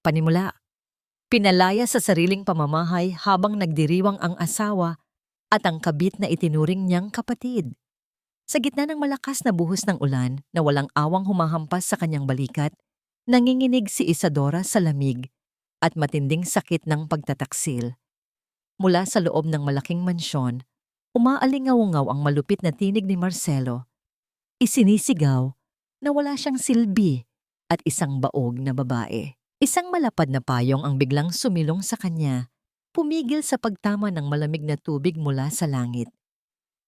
Panimula, pinalaya sa sariling pamamahay habang nagdiriwang ang asawa at ang kabit na itinuring niyang kapatid. Sa gitna ng malakas na buhos ng ulan na walang awang humahampas sa kanyang balikat, nanginginig si Isadora sa lamig at matinding sakit ng pagtataksil. Mula sa loob ng malaking mansyon, umaalingaw-ngaw ang malupit na tinig ni Marcelo. Isinisigaw na wala siyang silbi at isang baog na babae. Isang malapad na payong ang biglang sumilong sa kanya, pumigil sa pagtama ng malamig na tubig mula sa langit.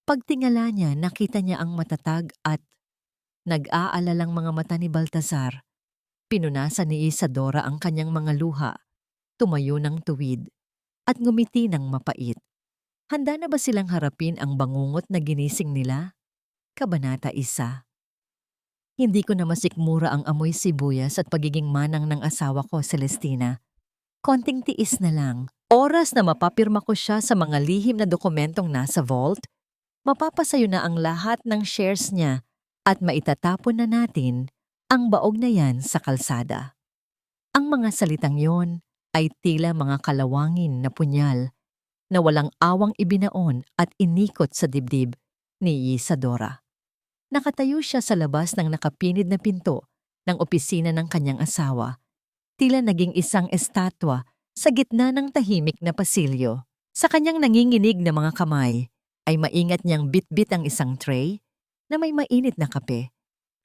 Pagtingala niya, nakita niya ang matatag at nag-aalalang mga mata ni Baltazar. Pinunasan ni Isadora ang kanyang mga luha, tumayo ng tuwid, at ngumiti ng mapait. Handa na ba silang harapin ang bangungot na ginising nila? Kabanata 1. Hindi ko na masikmura ang amoy sibuyas at pagiging manang ng asawa ko, Celestina. Konting tiis na lang. Oras na mapapirma ko siya sa mga lihim na dokumentong nasa vault, mapapasayo na ang lahat ng shares niya at maitatapon na natin ang baog na yan sa kalsada. Ang mga salitang yon ay tila mga kalawangin na punyal na walang awang ibinaon at inikot sa dibdib ni Isadora. Nakatayo siya sa labas ng nakapinid na pinto ng opisina ng kanyang asawa, tila naging isang estatwa sa gitna ng tahimik na pasilyo. Sa kanyang nanginginig na mga kamay, ay maingat niyang bitbit ang isang tray na may mainit na kape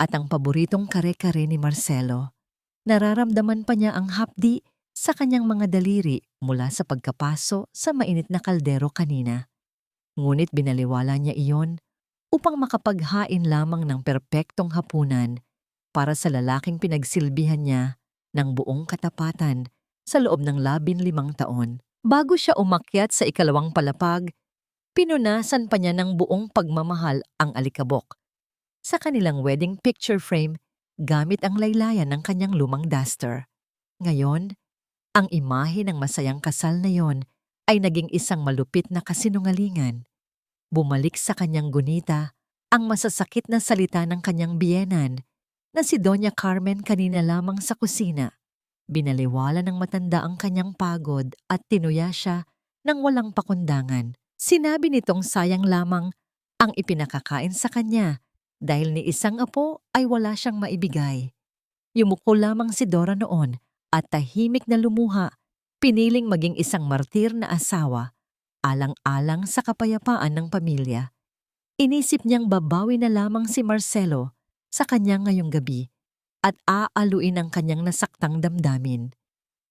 at ang paboritong kare-kare ni Marcelo. Nararamdaman pa niya ang hapdi sa kanyang mga daliri mula sa pagkapaso sa mainit na kaldero kanina. Ngunit binaliwala niya iyon upang makapaghain lamang ng perpektong hapunan para sa lalaking pinagsilbihan niya ng buong katapatan sa loob ng 15 taon. Bago siya umakyat sa ikalawang palapag, pinunasan pa niya ng buong pagmamahal ang alikabok sa kanilang wedding picture frame gamit ang laylayan ng kanyang lumang duster. Ngayon, ang imahe ng masayang kasal na yon ay naging isang malupit na kasinungalingan. Bumalik sa kanyang gunita ang masasakit na salita ng kanyang biyenan na si Doña Carmen kanina lamang sa kusina. Binaliwala ng matanda ang kanyang pagod at tinuya siya ng walang pakundangan. Sinabi nitong sayang lamang ang ipinakakain sa kanya dahil ni isang apo ay wala siyang maibigay. Yumuko lamang si Dora noon at tahimik na lumuha, piniling maging isang martir na asawa, alang-alang sa kapayapaan ng pamilya. Inisip niyang babawi na lamang si Marcelo sa kanya ngayong gabi at aaluin ang kanyang nasaktang damdamin.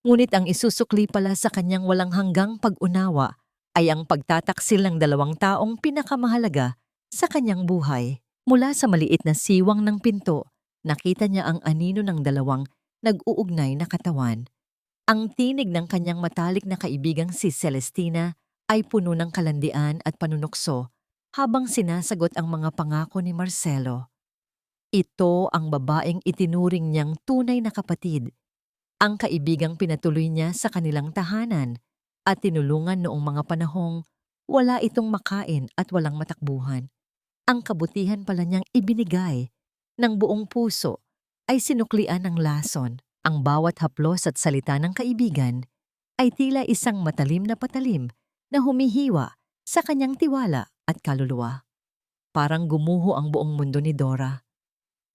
Ngunit ang isusukli pala sa kanyang walang hanggang pag-unawa ay ang pagtataksil ng 2 taong pinakamahalaga sa kanyang buhay. Mula sa maliit na siwang ng pinto, nakita niya ang anino ng 2 nag-uugnay na katawan. Ang tinig ng kanyang matalik na kaibigang si Celestina ay puno ng kalandian at panunukso habang sinasagot ang mga pangako ni Marcelo. Ito ang babaeng itinuring niyang tunay na kapatid, ang kaibigang pinatuloy niya sa kanilang tahanan at tinulungan noong mga panahong wala itong makain at walang matakbuhan. Ang kabutihan pala niyang ibinigay ng buong puso ay sinuklian ng lason. Ang bawat haplos at salita ng kaibigan ay tila isang matalim na patalim na humihiwa sa kanyang tiwala at kaluluwa. Parang gumuho ang buong mundo ni Dora.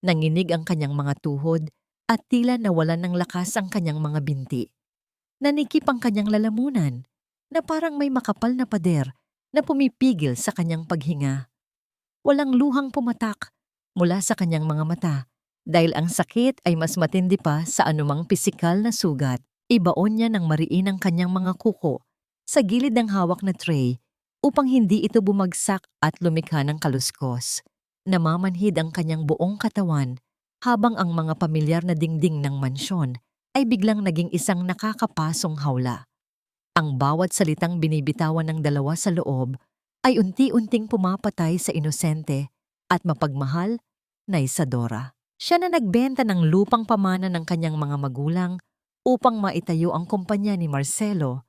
Nanginig ang kanyang mga tuhod at tila nawalan ng lakas ang kanyang mga binti. Nanikip ang kanyang lalamunan na parang may makapal na pader na pumipigil sa kanyang paghinga. Walang luhang pumatak mula sa kanyang mga mata dahil ang sakit ay mas matindi pa sa anumang pisikal na sugat. Ibaon niya ng mariin ang kanyang mga kuko sa gilid ng hawak na tray upang hindi ito bumagsak at lumikha ng kaluskos. Namamanhid ang kanyang buong katawan habang ang mga pamilyar na dingding ng mansyon ay biglang naging isang nakakapasong hawla. Ang bawat salitang binibitawan ng 2 sa loob ay unti-unting pumapatay sa inosente at mapagmahal na Isadora. Siya na nagbenta ng lupang pamana ng kanyang mga magulang upang maitayo ang kumpanya ni Marcelo,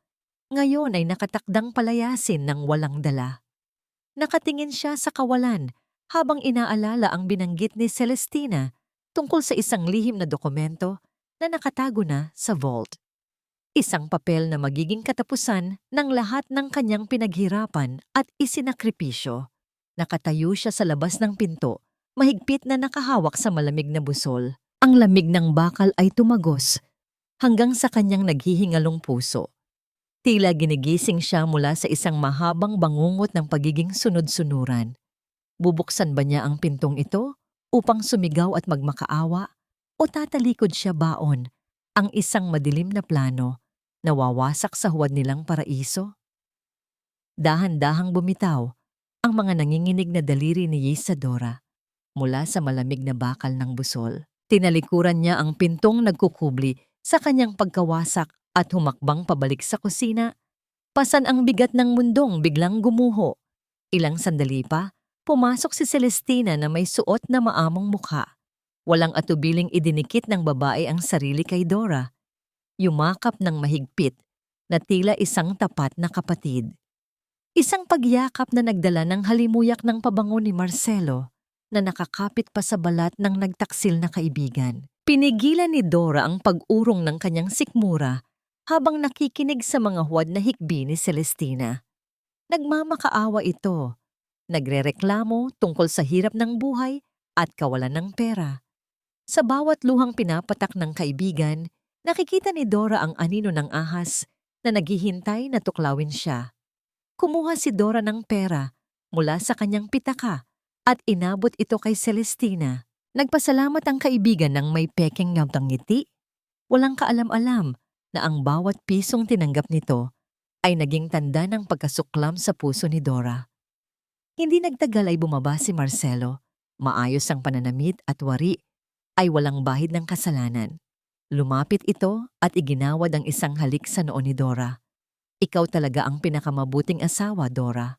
ngayon ay nakatakdang palayasin ng walang dala. Nakatingin siya sa kawalan habang inaalala ang binanggit ni Celestina tungkol sa isang lihim na dokumento na nakatago na sa vault. Isang papel na magiging katapusan ng lahat ng kanyang pinaghirapan at isinakripisyo. Nakatayo siya sa labas ng pinto, mahigpit na nakahawak sa malamig na busol. Ang lamig ng bakal ay tumagos hanggang sa kanyang naghihingalong puso. Tila ginigising siya mula sa isang mahabang bangungot ng pagiging sunod-sunuran. Bubuksan ba niya ang pintong ito upang sumigaw at magmakaawa o tatalikod siya baon ang isang madilim na plano na wawasak sa huwad nilang paraiso? Dahan-dahang bumitaw ang mga nanginginig na daliri ni Isadora mula sa malamig na bakal ng busol. Tinalikuran niya ang pintong nagkukubli sa kanyang pagkawasak at humakbang pabalik sa kusina. Pasan ang bigat ng mundong biglang gumuho. Ilang sandali pa, pumasok si Celestina na may suot na maamong mukha. Walang atubiling idinikit ng babae ang sarili kay Dora. Yumakap ng mahigpit na tila isang tapat na kapatid. Isang pagyakap na nagdala ng halimuyak ng pabango ni Marcelo na nakakapit pa sa balat ng nagtaksil na kaibigan. Pinigilan ni Dora ang pag-urong ng kanyang sikmura habang nakikinig sa mga huwad na hikbi ni Celestina. Nagmamakaawa ito. Nagrereklamo tungkol sa hirap ng buhay at kawalan ng pera. Sa bawat luhang pinapatak ng kaibigan, nakikita ni Dora ang anino ng ahas na naghihintay na tuklawin siya. Kumuha si Dora ng pera mula sa kanyang pitaka at inabot ito kay Celestina. Nagpasalamat ang kaibigan ng may pekeng ngiti. Walang kaalam-alam na ang bawat pisong tinanggap nito ay naging tanda ng pagkasuklam sa puso ni Dora. Hindi nagtagal ay bumaba si Marcelo. Maayos ang pananamit at wari ay walang bahid ng kasalanan. Lumapit ito at iginawad ang isang halik sa noo ni Dora. Ikaw talaga ang pinakamabuting asawa, Dora.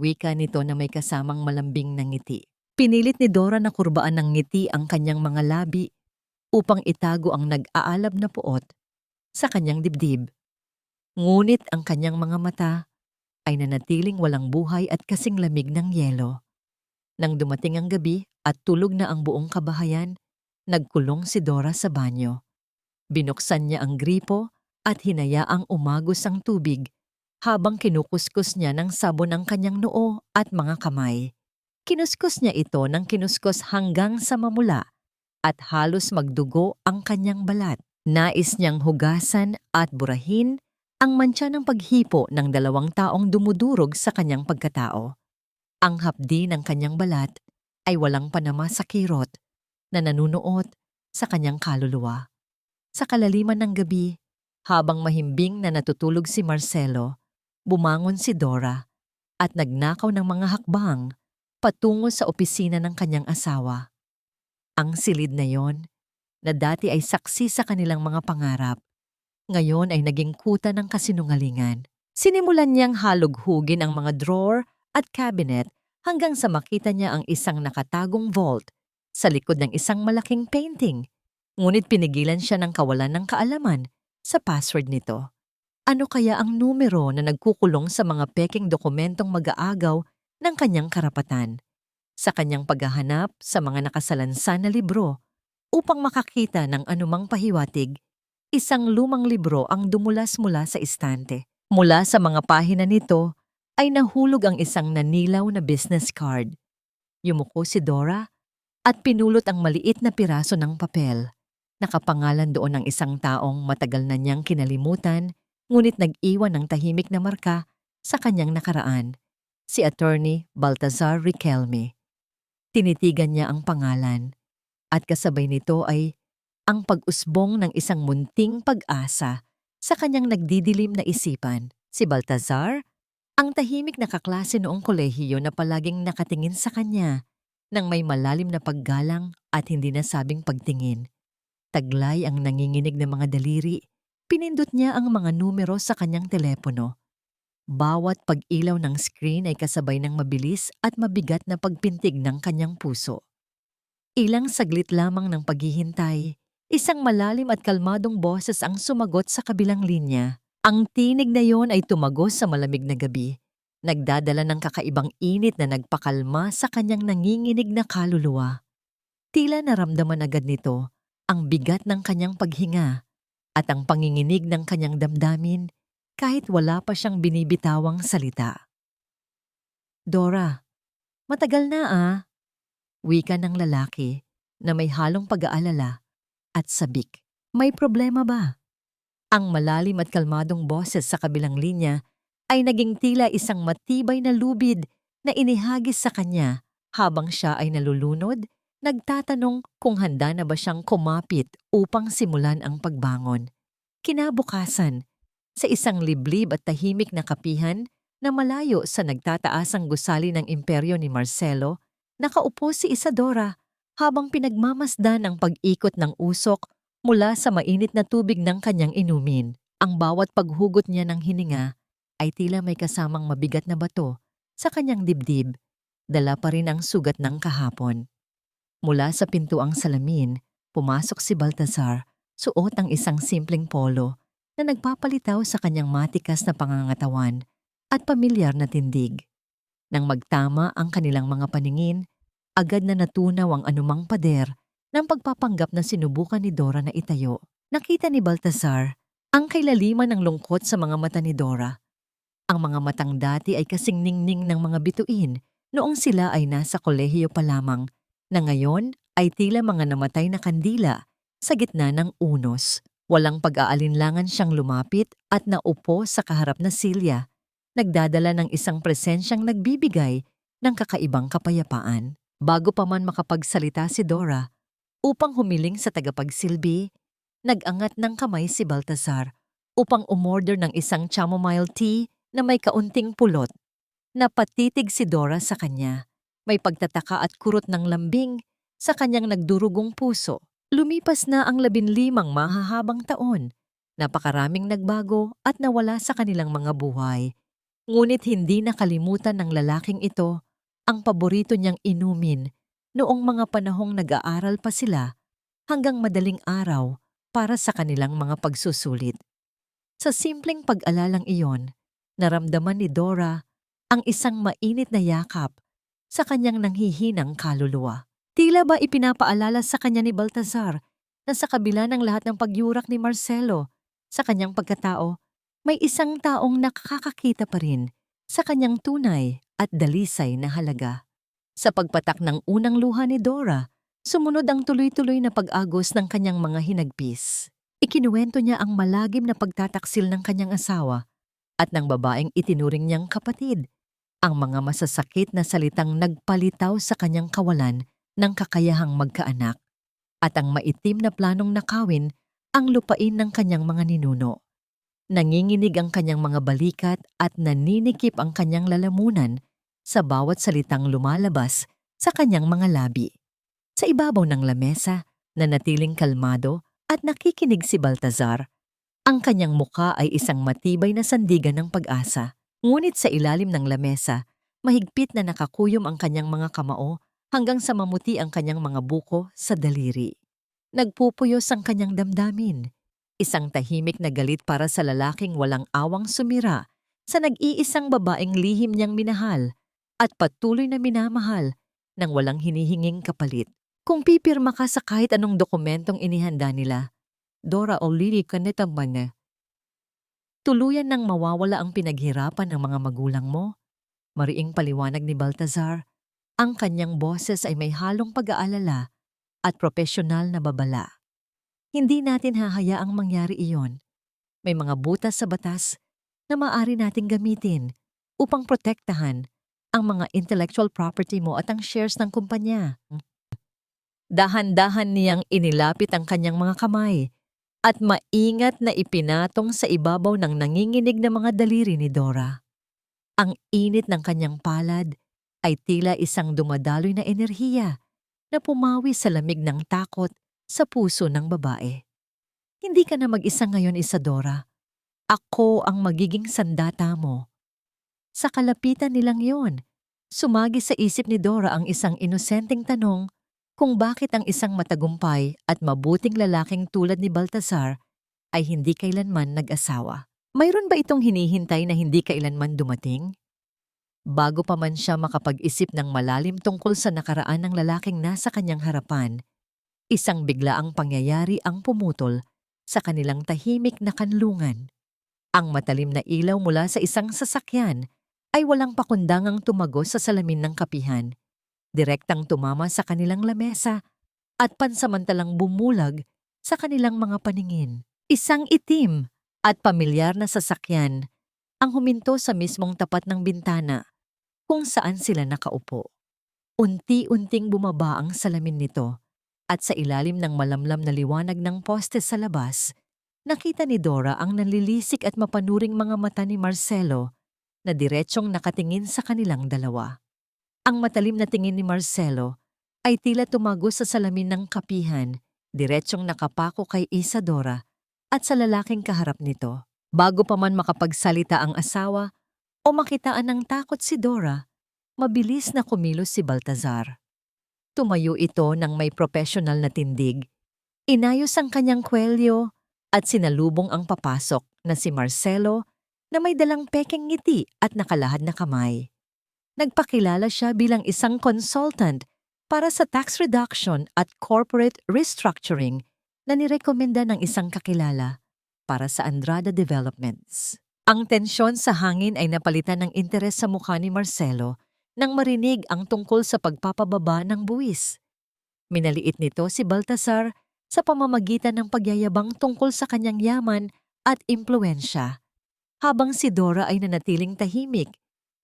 Wika nito na may kasamang malambing na ngiti. Pinilit ni Dora na kurbaan ng ngiti ang kanyang mga labi upang itago ang nag-aalab na puot sa kanyang dibdib. Ngunit ang kanyang mga mata ay nanatiling walang buhay at kasing lamig ng yelo. Nang dumating ang gabi at tulog na ang buong kabahayan, nagkulong si Dora sa banyo. Binuksan niya ang gripo at hinayaang umagos ang tubig habang kinukuskus niya ng sabon ang kanyang noo at mga kamay. Kinuskus niya ito ng kinuskus hanggang sa mamula at halos magdugo ang kanyang balat. Nais niyang hugasan at burahin ang mantsa ng paghipo ng 2 taong dumudurog sa kanyang pagkatao. Ang hapdi ng kanyang balat ay walang panama sa kirot na nanunuot sa kanyang kaluluwa. Sa kalaliman ng gabi, habang mahimbing na natutulog si Marcelo, bumangon si Dora at nagnakaw ng mga hakbang patungo sa opisina ng kanyang asawa. Ang silid na yon, na dati ay saksi sa kanilang mga pangarap, ngayon ay naging kuta ng kasinungalingan. Sinimulan niyang halughugin ang mga drawer at cabinet hanggang sa makita niya ang isang nakatagong vault sa likod ng isang malaking painting. Ngunit pinigilan siya ng kawalan ng kaalaman sa password nito. Ano kaya ang numero na nagkukulong sa mga peking dokumentong mag-aagaw ng kanyang karapatan? Sa kanyang paghahanap sa mga nakasalansan na libro upang makakita ng anumang pahiwatig, isang lumang libro ang dumulas mula sa istante. Mula sa mga pahina nito ay nahulog ang isang nanilaw na business card. Yumuko si Dora at pinulot ang maliit na piraso ng papel. Nakapangalan doon ng isang taong matagal na niyang kinalimutan, ngunit nag-iwan ng tahimik na marka sa kanyang nakaraan, si Attorney Baltazar Riquelme. Tinitigan niya ang pangalan at kasabay nito ay ang pag-usbong ng isang munting pag-asa sa kanyang nagdidilim na isipan. Si Baltazar, ang tahimik na kaklase noong kolehiyo na palaging nakatingin sa kanya nang may malalim na paggalang at hindi nasabing pagtingin. Taglay ang nanginginig na mga daliri, pinindot niya ang mga numero sa kanyang telepono. Bawat pag-ilaw ng screen ay kasabay ng mabilis at mabigat na pagpintig ng kanyang puso. Ilang saglit lamang ng paghihintay, isang malalim at kalmadong boses ang sumagot sa kabilang linya. Ang tinig na yon ay tumagos sa malamig na gabi, nagdadala ng kakaibang init na nagpakalma sa kanyang nanginginig na kaluluwa. Tila naramdaman agad nito ang bigat ng kanyang paghinga at ang panginginig ng kanyang damdamin kahit wala pa siyang binibitawang salita. "Dora, matagal na ah," wika ng lalaki na may halong pag-aalala at sabik. "May problema ba?" Ang malalim at kalmadong boses sa kabilang linya ay naging tila isang matibay na lubid na inihagis sa kanya habang siya ay nalulunod, nagtatanong kung handa na ba siyang kumapit upang simulan ang pagbangon. Kinabukasan, sa isang liblib at tahimik na kapihan na malayo sa nagtataasang gusali ng imperyo ni Marcelo, nakaupo si Isadora habang pinagmamasdan ang pag-ikot ng usok mula sa mainit na tubig ng kanyang inumin. Ang bawat paghugot niya ng hininga ay tila may kasamang mabigat na bato sa kanyang dibdib. Dala pa rin ang sugat ng kahapon. Mula sa pintuang salamin, pumasok si Baltasar, suot ang isang simpleng polo na nagpapalitaw sa kanyang matikas na pangangatawan at pamilyar na tindig. Nang magtama ang kanilang mga paningin, agad na natunaw ang anumang pader ng pagpapanggap na sinubukan ni Dora na itayo. Nakita ni Baltasar ang kailaliman ng lungkot sa mga mata ni Dora. Ang mga matang dati ay kasing ningning ng mga bituin noong sila ay nasa kolehiyo pa lamang, na ngayon ay tila mga namatay na kandila sa gitna ng unos. Walang pag-aalinlangan siyang lumapit at naupo sa kaharap na silya, nagdadala ng isang presensyang nagbibigay ng kakaibang kapayapaan. Bago pa man makapagsalita si Dora, upang humiling sa tagapagsilbi, nag-angat ng kamay si Baltasar upang umorder ng isang chamomile tea na may kaunting pulot. Napatitig si Dora sa kanya. May pagtataka at kurot ng lambing sa kanyang nagdurugong puso. Lumipas na ang 15 mahahabang taon. Napakaraming nagbago at nawala sa kanilang mga buhay. Ngunit hindi nakalimutan ng lalaking ito ang paborito niyang inumin noong mga panahong nag-aaral pa sila hanggang madaling araw para sa kanilang mga pagsusulit. Sa simpleng pag-alalang iyon, naramdaman ni Dora ang isang mainit na yakap sa kanyang nanghihinang kaluluwa. Tila ba ipinapaalala sa kanya ni Baltasar na sa kabila ng lahat ng pagyurak ni Marcelo sa kanyang pagkatao, may isang taong nakakakita pa rin sa kanyang tunay at dalisay na halaga. Sa pagpatak ng unang luha ni Dora, sumunod ang tuloy-tuloy na pag-agos ng kanyang mga hinagpis. Ikinuwento niya ang malagim na pagtataksil ng kanyang asawa at ng babaeng itinuring niyang kapatid, ang mga masasakit na salitang nagpalitaw sa kanyang kawalan ng kakayahang magkaanak, at ang maitim na planong nakawin ang lupain ng kanyang mga ninuno. Nanginginig ang kanyang mga balikat at naninikip ang kanyang lalamunan sa bawat salitang lumalabas sa kanyang mga labi. Sa ibabaw ng lamesa, nanatiling kalmado at nakikinig si Baltasar. Ang kanyang muka ay isang matibay na sandigan ng pag-asa. Ngunit sa ilalim ng lamesa, mahigpit na nakakuyom ang kanyang mga kamao hanggang sa mamuti ang kanyang mga buko sa daliri. Nagpupuyos ang kanyang damdamin. Isang tahimik na galit para sa lalaking walang awang sumira sa nag-iisang babaeng lihim niyang minahal at patuloy na minamahal nang walang hinihinging kapalit. Kung pipirma ka sa kahit anong dokumentong inihanda nila, Dora already kanetaman na. Tuluyan nang mawawala ang pinaghirapan ng mga magulang mo. Mariing paliwanag ni Baltasar. Ang kanyang boses ay may halong pag-aalala at propesyonal na babala. Hindi natin hahayaang mangyari iyon. May mga butas sa batas na maaari nating gamitin upang protektahan ang mga intellectual property mo at ang shares ng kumpanya. Dahan-dahan niyang inilapit ang kanyang mga kamay at maingat na ipinatong sa ibabaw ng nanginginig na mga daliri ni Dora. Ang init ng kanyang palad ay tila isang dumadaloy na enerhiya na pumawi sa lamig ng takot sa puso ng babae. Hindi ka na mag-isa ngayon, Isadora. Ako ang magiging sandata mo. Sa kalapitan nilang yon, sumagi sa isip ni Dora ang isang inosenteng tanong kung bakit ang isang matagumpay at mabuting lalaking tulad ni Baltasar ay hindi kailanman nag-asawa. Mayroon ba itong hinihintay na hindi kailanman dumating? Bago pa man siya makapag-isip ng malalim tungkol sa nakaraan ng lalaking nasa kanyang harapan, isang biglaang pangyayari ang pumutol sa kanilang tahimik na kanlungan. Ang matalim na ilaw mula sa isang sasakyan ay walang pakundangang tumagos sa salamin ng kapihan, direktang tumama sa kanilang lamesa at pansamantalang bumulag sa kanilang mga paningin. Isang itim at pamilyar na sasakyan ang huminto sa mismong tapat ng bintana kung saan sila nakaupo. Unti-unting bumaba ang salamin nito at sa ilalim ng malamlam na liwanag ng poste sa labas, nakita ni Dora ang nanlilisik at mapanuring mga mata ni Marcelo na diretsyong nakatingin sa kanilang dalawa. Ang matalim na tingin ni Marcelo ay tila tumagos sa salamin ng kapihan, diretsyong nakapako kay Isadora at sa lalaking kaharap nito. Bago pa man makapagsalita ang asawa o makitaan ng takot si Dora, mabilis na kumilos si Baltazar. Tumayo ito ng may profesional na tindig, inayos ang kanyang kwelyo at sinalubong ang papasok na si Marcelo na may dalang pekeng ngiti at nakalahad na kamay. Nagpakilala siya bilang isang consultant para sa tax reduction at corporate restructuring na nirekomenda ng isang kakilala para sa Andrada Developments. Ang tensyon sa hangin ay napalitan ng interes sa mukha ni Marcelo nang marinig ang tungkol sa pagpapababa ng buwis. Minaliit nito si Baltasar sa pamamagitan ng pagyayabang tungkol sa kanyang yaman at impluensya, habang si Dora ay nanatiling tahimik,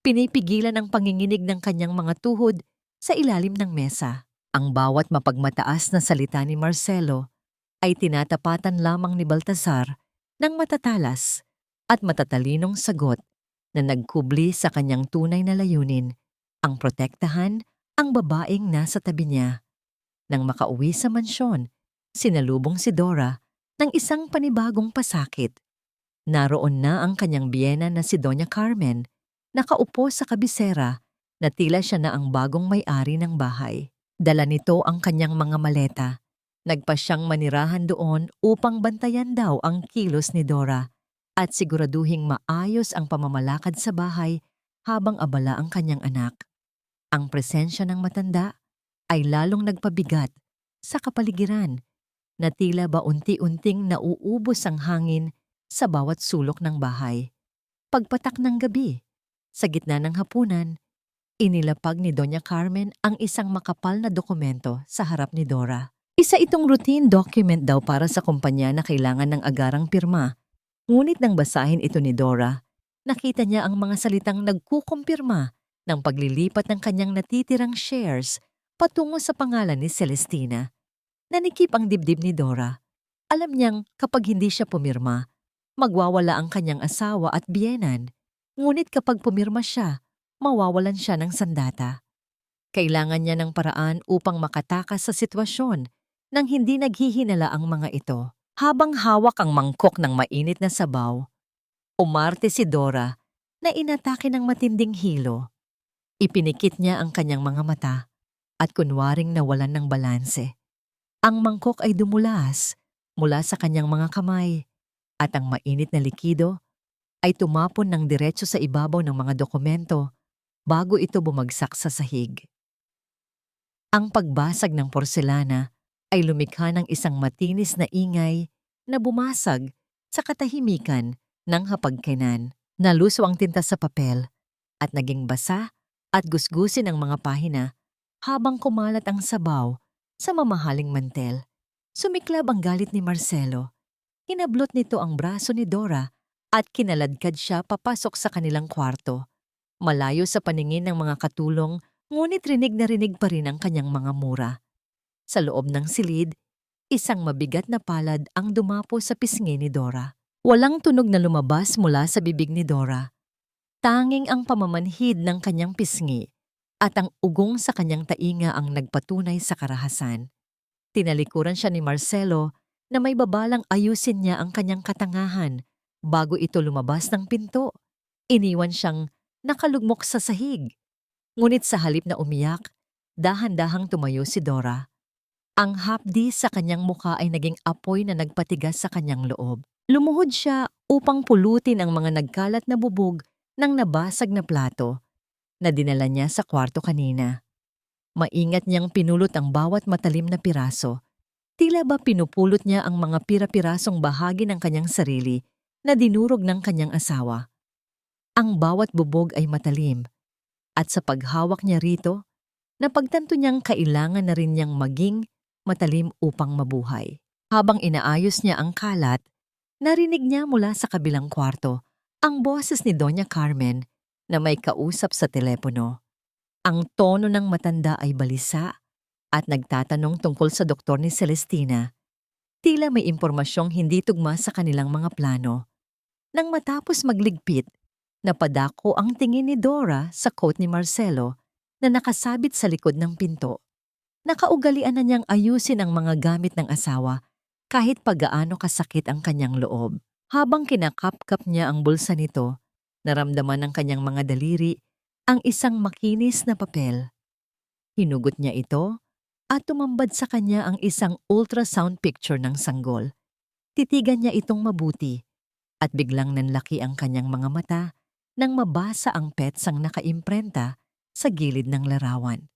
pinipigilan ang panginginig ng kanyang mga tuhod sa ilalim ng mesa. Ang bawat mapagmataas na salita ni Marcelo ay tinatapatan lamang ni Baltasar ng matatalas at matatalinong sagot na nagkubli sa kanyang tunay na layunin, ang protektahan ang babaeng nasa tabi niya. Nang makauwi sa mansyon, sinalubong si Dora ng isang panibagong pasakit. Naroon na ang kanyang biyena na si Doña Carmen, nakaupo sa kabisera na tila siya na ang bagong may-ari ng bahay. Dala nito ang kanyang mga maleta. Nagpa siyang manirahan doon upang bantayan daw ang kilos ni Dora at siguraduhing maayos ang pamamalakad sa bahay habang abala ang kanyang anak. Ang presensya ng matanda ay lalong nagpabigat sa kapaligiran na tila ba unti-unting nauubos ang hangin sa bawat sulok ng bahay. Pagpatak ng gabi, sa gitna ng hapunan, inilapag ni Doña Carmen ang isang makapal na dokumento sa harap ni Dora. Isa itong routine document daw para sa kumpanya na kailangan ng agarang pirma. Ngunit nang basahin ito ni Dora, nakita niya ang mga salitang nagkukumpirma ng paglilipat ng kanyang natitirang shares patungo sa pangalan ni Celestina. Nanikip ang dibdib ni Dora. Alam niyang kapag hindi siya pumirma, magwawala ang kanyang asawa at biyenan. Ngunit kapag pumirma siya, mawawalan siya ng sandata. Kailangan niya ng paraan upang makatakas sa sitwasyon nang hindi naghihinala ang mga ito. Habang hawak ang mangkok ng mainit na sabaw, umarte si Dora na inatake ng matinding hilo. Ipinikit niya ang kanyang mga mata at kunwaring nawalan ng balanse. Ang mangkok ay dumulas mula sa kanyang mga kamay at ang mainit na likido ay tumapon ng diretso sa ibabaw ng mga dokumento bago ito bumagsak sa sahig. Ang pagbasag ng porselana ay lumikha ng isang matinis na ingay na bumasag sa katahimikan ng hapagkainan. Naluso ang tinta sa papel at naging basa at gusgusin ang mga pahina habang kumalat ang sabaw sa mamahaling mantel. Sumiklab ang galit ni Marcelo. Hinablot nito ang braso ni Dora at kinaladkad siya papasok sa kanilang kwarto. Malayo sa paningin ng mga katulong, ngunit rinig na rinig pa rin ang kanyang mga mura. Sa loob ng silid, isang mabigat na palad ang dumapo sa pisngi ni Dora. Walang tunog na lumabas mula sa bibig ni Dora. Tanging ang pamamanhid ng kanyang pisngi at ang ugong sa kanyang tainga ang nagpatunay sa karahasan. Tinalikuran siya ni Marcelo na may babalang ayusin niya ang kanyang katangahan bago ito lumabas ng pinto. Iniwan siyang nakalugmok sa sahig. Ngunit sa halip na umiyak, dahan-dahang tumayo si Dora. Ang hapdi sa kanyang mukha ay naging apoy na nagpatigas sa kanyang loob. Lumuhod siya upang pulutin ang mga nagkalat na bubog ng nabasag na plato na dinala niya sa kwarto kanina. Maingat niyang pinulot ang bawat matalim na piraso Tila ba pinupulot niya ang mga pira-pirasong bahagi ng kanyang sarili na dinurog ng kanyang asawa. Ang bawat bubog ay matalim, at sa paghawak niya rito, napagtanto niyang kailangan na rin niyang maging matalim upang mabuhay. Habang inaayos niya ang kalat, narinig niya mula sa kabilang kwarto ang boses ni Doña Carmen na may kausap sa telepono. Ang tono ng matanda ay balisa at nagtatanong tungkol sa doktor ni Celestina. Tila may impormasyong hindi tugma sa kanilang mga plano. Nang matapos magligpit, napadako ang tingin ni Dora sa coat ni Marcelo na nakasabit sa likod ng pinto. Nakaugalian na niyang ayusin ang mga gamit ng asawa kahit pagaano kasakit ang kanyang loob. Habang kinakapkap niya ang bulsa nito, naramdaman ng kanyang mga daliri ang isang makinis na papel. Hinugot niya ito at tumambad sa kanya ang isang ultrasound picture ng sanggol. Titigan niya itong mabuti at biglang nanlaki ang kanyang mga mata nang mabasa ang petsang nakaimprenta sa gilid ng larawan.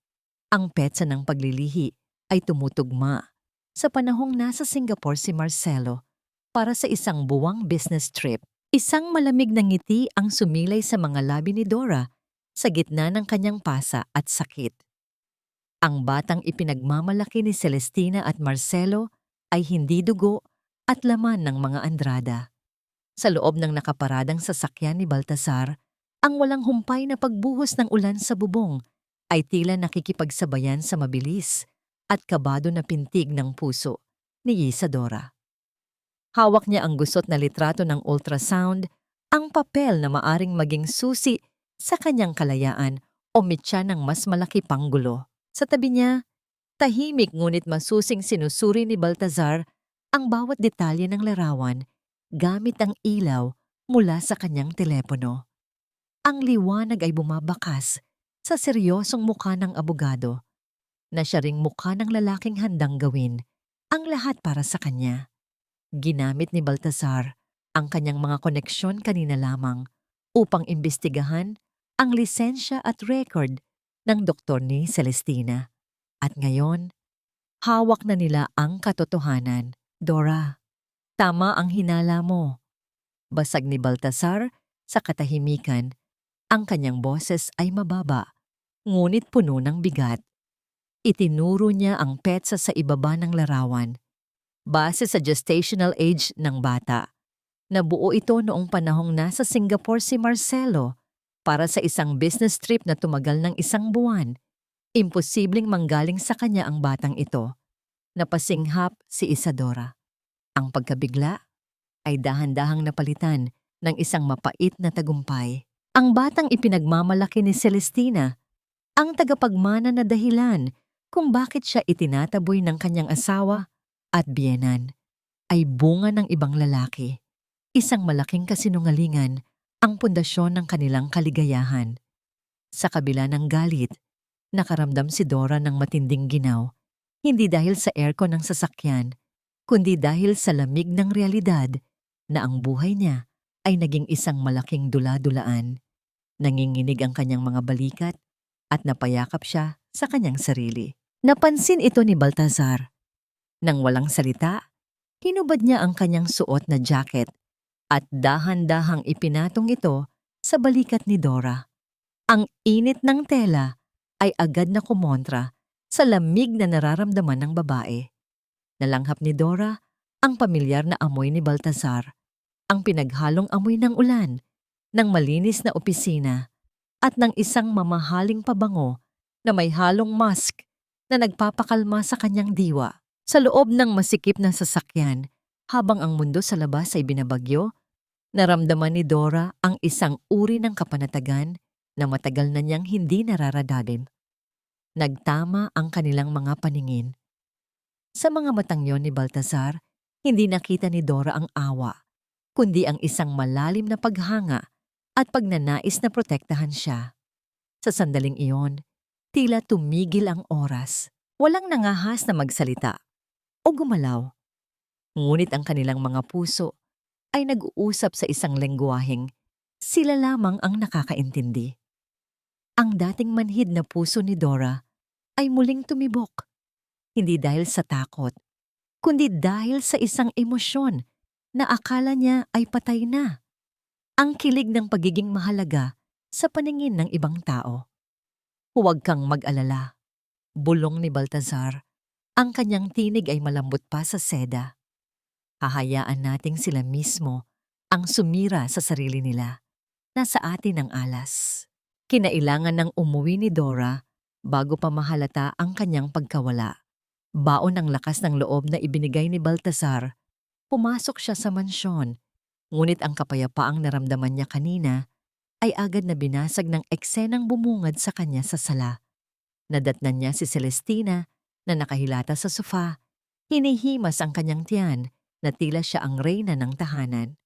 Ang petsa ng paglilihi ay tumutugma sa panahong nasa Singapore si Marcelo para sa isang buwang business trip. Isang malamig na ngiti ang sumilay sa mga labi ni Dora sa gitna ng kanyang pasa at sakit. Ang batang ipinagmamalaki ni Celestina at Marcelo ay hindi dugo at laman ng mga Andrada. Sa loob ng nakaparadang sasakyan ni Baltasar, ang walang humpay na pagbuhos ng ulan sa bubong ay tila nakikipagsabayan sa mabilis at kabado na pintig ng puso ni Isadora. Hawak niya ang gusot na litrato ng ultrasound, ang papel na maaring maging susi sa kanyang kalayaan o mitya ng mas malaki pang gulo. Sa tabi niya, tahimik ngunit masusing sinusuri ni Baltazar ang bawat detalye ng larawan gamit ang ilaw mula sa kanyang telepono. Ang liwanag ay bumabakas sa seryosong mukha ng abogado na siya ring mukha ng lalaking handang gawin ang lahat para sa kanya. Ginamit ni Baltasar ang kanyang mga koneksyon kanina lamang upang imbestigahan ang lisensya at record ng doktor ni Celestina. At ngayon, hawak na nila ang katotohanan. Dora, tama ang hinala mo. Basag ni Baltasar sa katahimikan. Ang kanyang boses ay mababa, ngunit puno ng bigat. Itinuro niya ang petsa sa ibaba ng larawan. Base sa gestational age ng bata, nabuo ito noong panahong nasa Singapore si Marcelo para sa isang business trip na tumagal ng 1 buwan. Imposibleng manggaling sa kanya ang batang ito. Napasinghap si Isadora. Ang pagkabigla ay dahan-dahang napalitan ng isang mapait na tagumpay. Ang batang ipinagmamalaki ni Celestina, ang tagapagmana na dahilan kung bakit siya itinataboy ng kanyang asawa at biyenan, ay bunga ng ibang lalaki. Isang malaking kasinungalingan ang pundasyon ng kanilang kaligayahan. Sa kabila ng galit, nakaramdam si Dora ng matinding ginaw, hindi dahil sa aircon ng sasakyan, kundi dahil sa lamig ng realidad na ang buhay niya ay naging isang malaking dula-dulaan. Nanginginig ang kanyang mga balikat at napayakap siya sa kanyang sarili. Napansin ito ni Baltazar. Nang walang salita, hinubad niya ang kanyang suot na jacket at dahan-dahang ipinatong ito sa balikat ni Dora. Ang init ng tela ay agad na kumontra sa lamig na nararamdaman ng babae. Nalanghap ni Dora ang pamilyar na amoy ni Baltazar, ang pinaghalong amoy ng ulan, ng malinis na opisina, at ng isang mamahaling pabango na may halong musk na nagpapakalma sa kanyang diwa. Sa loob ng masikip na sasakyan, habang ang mundo sa labas ay binabagyo, naramdaman ni Dora ang isang uri ng kapanatagan na matagal na niyang hindi nararadalin. Nagtama ang kanilang mga paningin. Sa mga matang yon ni Baltazar, hindi nakita ni Dora ang awa, kundi ang isang malalim na paghanga at pagnanais na protektahan siya. Sa sandaling iyon, tila tumigil ang oras. Walang nangahas na magsalita o gumalaw. Ngunit ang kanilang mga puso ay nag-uusap sa isang lengguwaheng sila lamang ang nakakaintindi. Ang dating manhid na puso ni Dora ay muling tumibok, hindi dahil sa takot, kundi dahil sa isang emosyon na akala niya ay patay na. Ang kilig ng pagiging mahalaga sa paningin ng ibang tao. Huwag kang mag-alala, bulong ni Baltazar. Ang kanyang tinig ay malambot pa sa seda. Hahayaan nating sila mismo ang sumira sa sarili nila. Nasa atin ang alas. Kinailangan ng umuwi ni Dora bago pa mahalata ang kanyang pagkawala. Baon ng lakas ng loob na ibinigay ni Baltazar, pumasok siya sa mansyon. Ngunit ang kapayapaang naramdaman niya kanina ay agad na binasag ng eksenang bumungad sa kanya sa sala. Nadatnan niya si Celestina na nakahilata sa sofa. Hinihimas ang kanyang tiyan na tila siya ang reyna ng tahanan.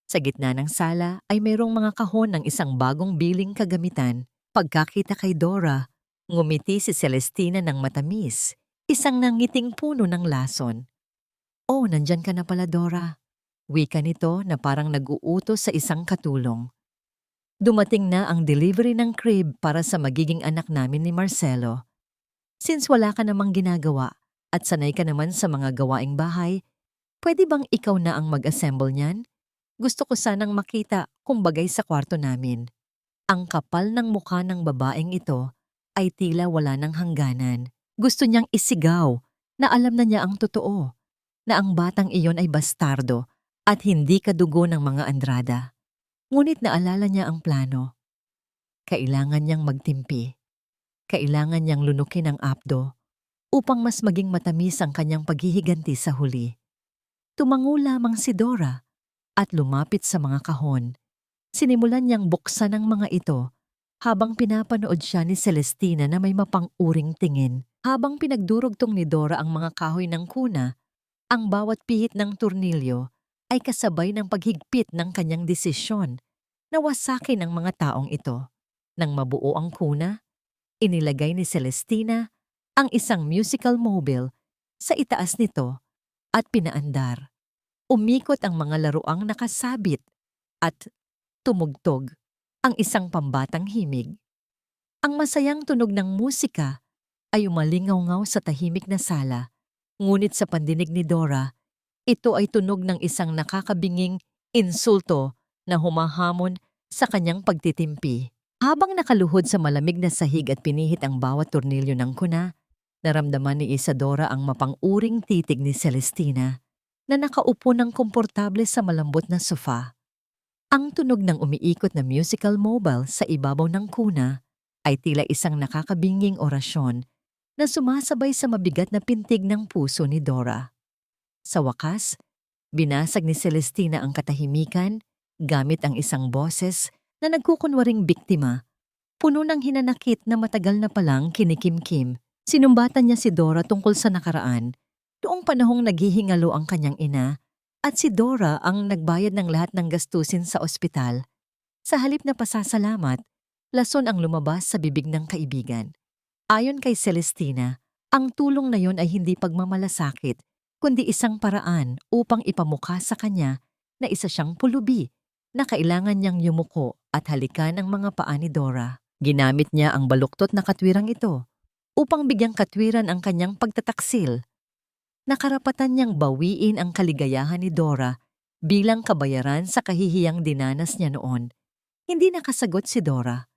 Sa gitna ng sala ay mayroong mga kahon ng isang bagong biling kagamitan. Pagkakita kay Dora, ngumiti si Celestina ng matamis, isang nangiting puno ng lason. "Oh, nandyan ka na pala, Dora." Wika nito na parang nag-uutos sa isang katulong. Dumating na ang delivery ng crib para sa magiging anak namin ni Marcelo. Since wala ka namang ginagawa at sanay ka naman sa mga gawaing bahay, pwede bang ikaw na ang mag-assemble niyan? Gusto ko sanang makita kung bagay sa kwarto namin. Ang kapal ng mukha ng babaeng ito ay tila wala ng hangganan. Gusto niyang isigaw na alam na niya ang totoo, na ang batang iyon ay bastardo at hindi kadugo ng mga Andrada. Ngunit naalala niya ang plano. Kailangan niyang magtimpi. Kailangan niyang lunukin ang apdo upang mas maging matamis ang kanyang paghihiganti sa huli. Tumango lamang si Dora at lumapit sa mga kahon. Sinimulan niyang buksan ang mga ito habang pinapanood siya ni Celestina na may mapang-uring tingin. Habang pinagdurugtong ni Dora ang mga kahoy ng kuna, ang bawat pihit ng turnilyo ay kasabay ng paghigpit ng kanyang desisyon na wasakin ang mga taong ito. Nang mabuo ang kuna, inilagay ni Celestina ang isang musical mobile sa itaas nito at pinaandar. Umikot ang mga laruang nakasabit at tumugtog ang isang pambatang himig. Ang masayang tunog ng musika ay umalingaw-ngaw sa tahimik na sala, ngunit sa pandinig ni Dora, ito ay tunog ng isang nakakabinging insulto na humahamon sa kanyang pagtitimpi. Habang nakaluhod sa malamig na sahig at pinihit ang bawat tornilyo ng kuna, naramdaman ni Isadora ang mapang-uring titig ni Celestina na nakaupo ng komportable sa malambot na sofa. Ang tunog ng umiikot na musical mobile sa ibabaw ng kuna ay tila isang nakakabinging orasyon na sumasabay sa mabigat na pintig ng puso ni Dora. Sa wakas, binasag ni Celestina ang katahimikan gamit ang isang boses na nagkukunwaring biktima, puno ng hinanakit na matagal na palang kinikimkim. Sinumbatan niya si Dora tungkol sa nakaraan, noong panahong naghihingalo ang kanyang ina, at si Dora ang nagbayad ng lahat ng gastusin sa ospital. Sa halip na pasasalamat, lason ang lumabas sa bibig ng kaibigan. Ayon kay Celestina, ang tulong na yon ay hindi pagmamalasakit, kundi isang paraan upang ipamukha sa kanya na isa siyang pulubi na kailangan niyang yumuko at halikan ang mga paa ni Dora. Ginamit niya ang baluktot na katwirang ito upang bigyang katwiran ang kanyang pagtataksil. Nakarapatan niyang bawiin ang kaligayahan ni Dora bilang kabayaran sa kahihiyang dinanas niya noon. Hindi nakasagot si Dora.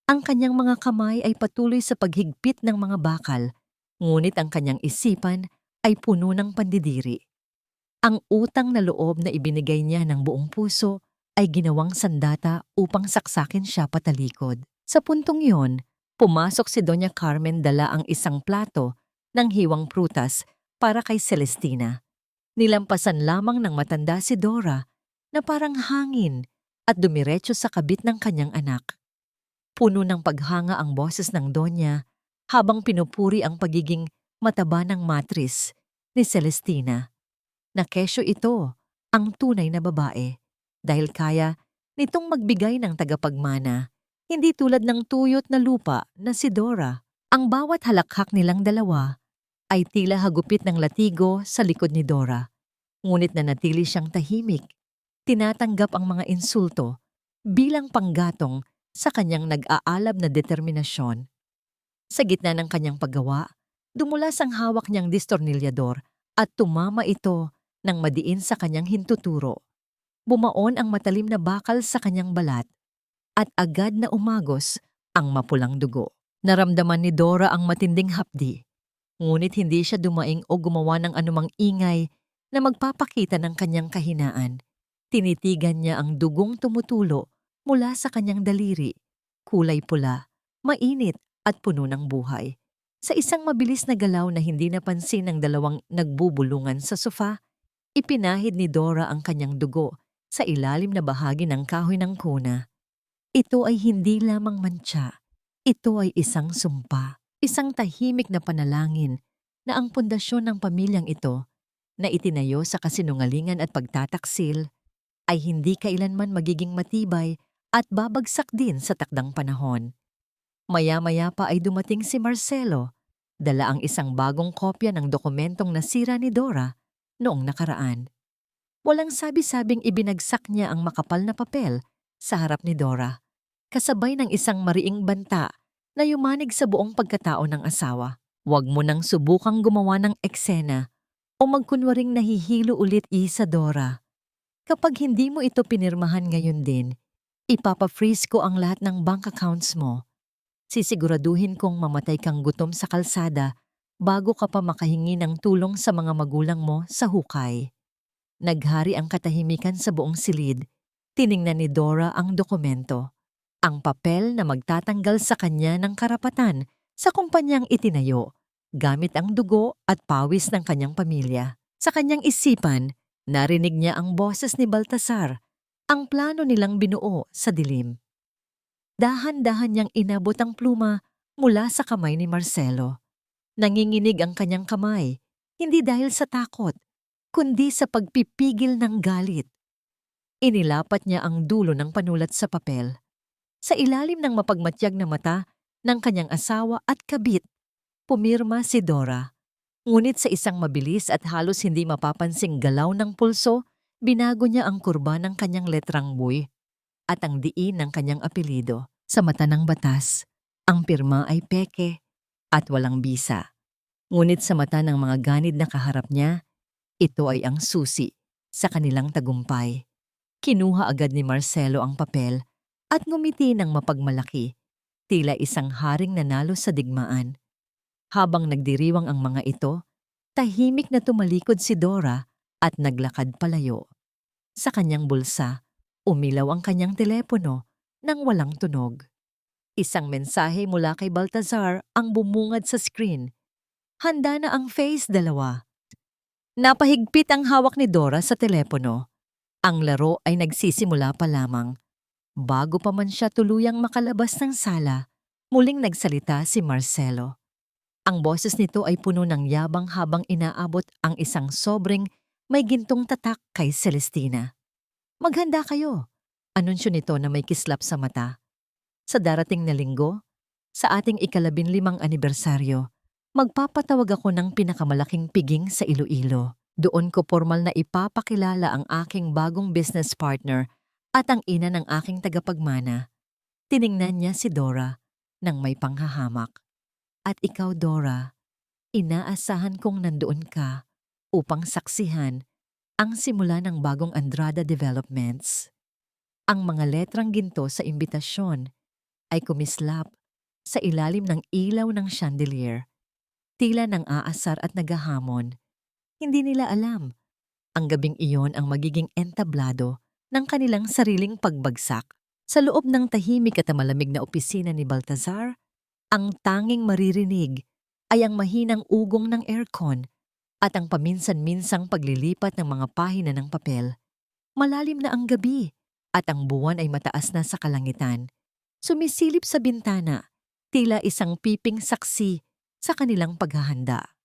Ang kanyang mga kamay ay patuloy sa paghigpit ng mga bakal, ngunit ang kanyang isipan ay puno ng pandidiri. Ang utang na loob na ibinigay niya ng buong puso ay ginawang sandata upang saksakin siya patalikod. Sa puntong iyon, pumasok si Doña Carmen dala ang isang plato ng hiwang prutas para kay Celestina. Nilampasan lamang ng matanda si Dora na parang hangin at dumiretso sa kabit ng kanyang anak. Puno ng paghanga ang boses ng Donya habang pinupuri ang pagiging mataba ng matris ni Celestina. Na kesyo ito ang tunay na babae dahil kaya nitong magbigay ng tagapagmana, hindi tulad ng tuyot na lupa na si Dora. Ang bawat halakhak nilang dalawa ay tila hagupit ng latigo sa likod ni Dora. Ngunit nanatili siyang tahimik, tinatanggap ang mga insulto bilang panggatong sa kanyang nag-aalab na determinasyon. Sa gitna ng kanyang paggawa, dumulas ang hawak niyang distornilyador at tumama ito nang madiin sa kanyang hintuturo. Bumaon ang matalim na bakal sa kanyang balat at agad na umagos ang mapulang dugo. Naramdaman ni Dora ang matinding hapdi, ngunit hindi siya dumaing o gumawa ng anumang ingay na magpapakita ng kanyang kahinaan. Tinitigan niya ang dugong tumutulo mula sa kanyang daliri, kulay pula, mainit at puno ng buhay. Sa isang mabilis na galaw na hindi napansin ng dalawang nagbubulungan sa sofa, ipinahid ni Dora ang kanyang dugo sa ilalim na bahagi ng kahoy ng kuna. Ito ay hindi lamang mantsa. Ito ay isang sumpa, isang tahimik na panalangin na ang pundasyon ng pamilyang ito na itinayo sa kasinungalingan at pagtataksil ay hindi kailanman magiging matibay at babagsak din sa takdang panahon. Maya-maya pa ay dumating si Marcelo, dala ang isang bagong kopya ng dokumentong nasira ni Dora noong nakaraan. Walang sabi-sabing ibinagsak niya ang makapal na papel sa harap ni Dora, kasabay ng isang mariing banta na yumanig sa buong pagkatao ng asawa. Huwag mo nang subukang gumawa ng eksena o magkunwaring nahihilo ulit, Isadora. Kapag hindi mo ito pinirmahan ngayon din, ipapa-freeze ko ang lahat ng bank accounts mo. Sisiguraduhin kong mamatay kang gutom sa kalsada bago ka pa makahingi ng tulong sa mga magulang mo sa hukay. Naghari ang katahimikan sa buong silid. Tiningnan ni Dora ang dokumento, ang papel na magtatanggal sa kanya ng karapatan sa kumpanyang itinayo, gamit ang dugo at pawis ng kanyang pamilya. Sa kanyang isipan, narinig niya ang boses ni Baltasar, ang plano nilang binuo sa dilim. Dahan-dahan niyang inabot ang pluma mula sa kamay ni Marcelo. Nanginginig ang kanyang kamay, hindi dahil sa takot, kundi sa pagpipigil ng galit. Inilapat niya ang dulo ng panulat sa papel. Sa ilalim ng mapagmatyag na mata ng kanyang asawa at kabit, pumirma si Dora. Ngunit sa isang mabilis at halos hindi mapapansing galaw ng pulso, binago niya ang kurba ng kanyang letrang buy at ang diin ng kanyang apelido. Sa mata ng batas, ang pirma ay peke at walang bisa. Ngunit sa mata ng mga ganid na kaharap niya, ito ay ang susi sa kanilang tagumpay. Kinuha agad ni Marcelo ang papel at ngumiti ng mapagmalaki, tila isang haring nanalo sa digmaan. Habang nagdiriwang ang mga ito, tahimik na tumalikod si Dora at naglakad palayo. Sa kanyang bulsa, umilaw ang kanyang telepono nang walang tunog. Isang mensahe mula kay Baltasar ang bumungad sa screen. Handa na ang phase 2. Napahigpit ang hawak ni Dora sa telepono. Ang laro ay nagsisimula pa lamang. Bago pa man siya tuluyang makalabas ng sala, muling nagsalita si Marcelo. Ang boses nito ay puno ng yabang habang inaabot ang isang sobrang may gintong tatak kay Celestina. Maghanda kayo. Anunsyo nito na may kislap sa mata. Sa darating na linggo, sa ating 15 anibersaryo, magpapatawag ako ng pinakamalaking piging sa Iloilo. Doon ko formal na ipapakilala ang aking bagong business partner at ang ina ng aking tagapagmana. Tiningnan niya si Dora nang may panghahamak. At ikaw, Dora, inaasahan kong nandoon ka upang saksihan ang simula ng bagong Andrada Developments. Ang mga letrang ginto sa imbitasyon ay kumislap sa ilalim ng ilaw ng chandelier. Tila nang aasar at nagahamon. Hindi nila alam. Ang gabing iyon ang magiging entablado ng kanilang sariling pagbagsak. Sa loob ng tahimik at malamig na opisina ni Baltasar, ang tanging maririnig ay ang mahinang ugong ng aircon at ang paminsan-minsang paglilipat ng mga pahina ng papel. Malalim na ang gabi at ang buwan ay mataas na sa kalangitan. Sumisilip sa bintana, tila isang piping saksi sa kanilang paghahanda.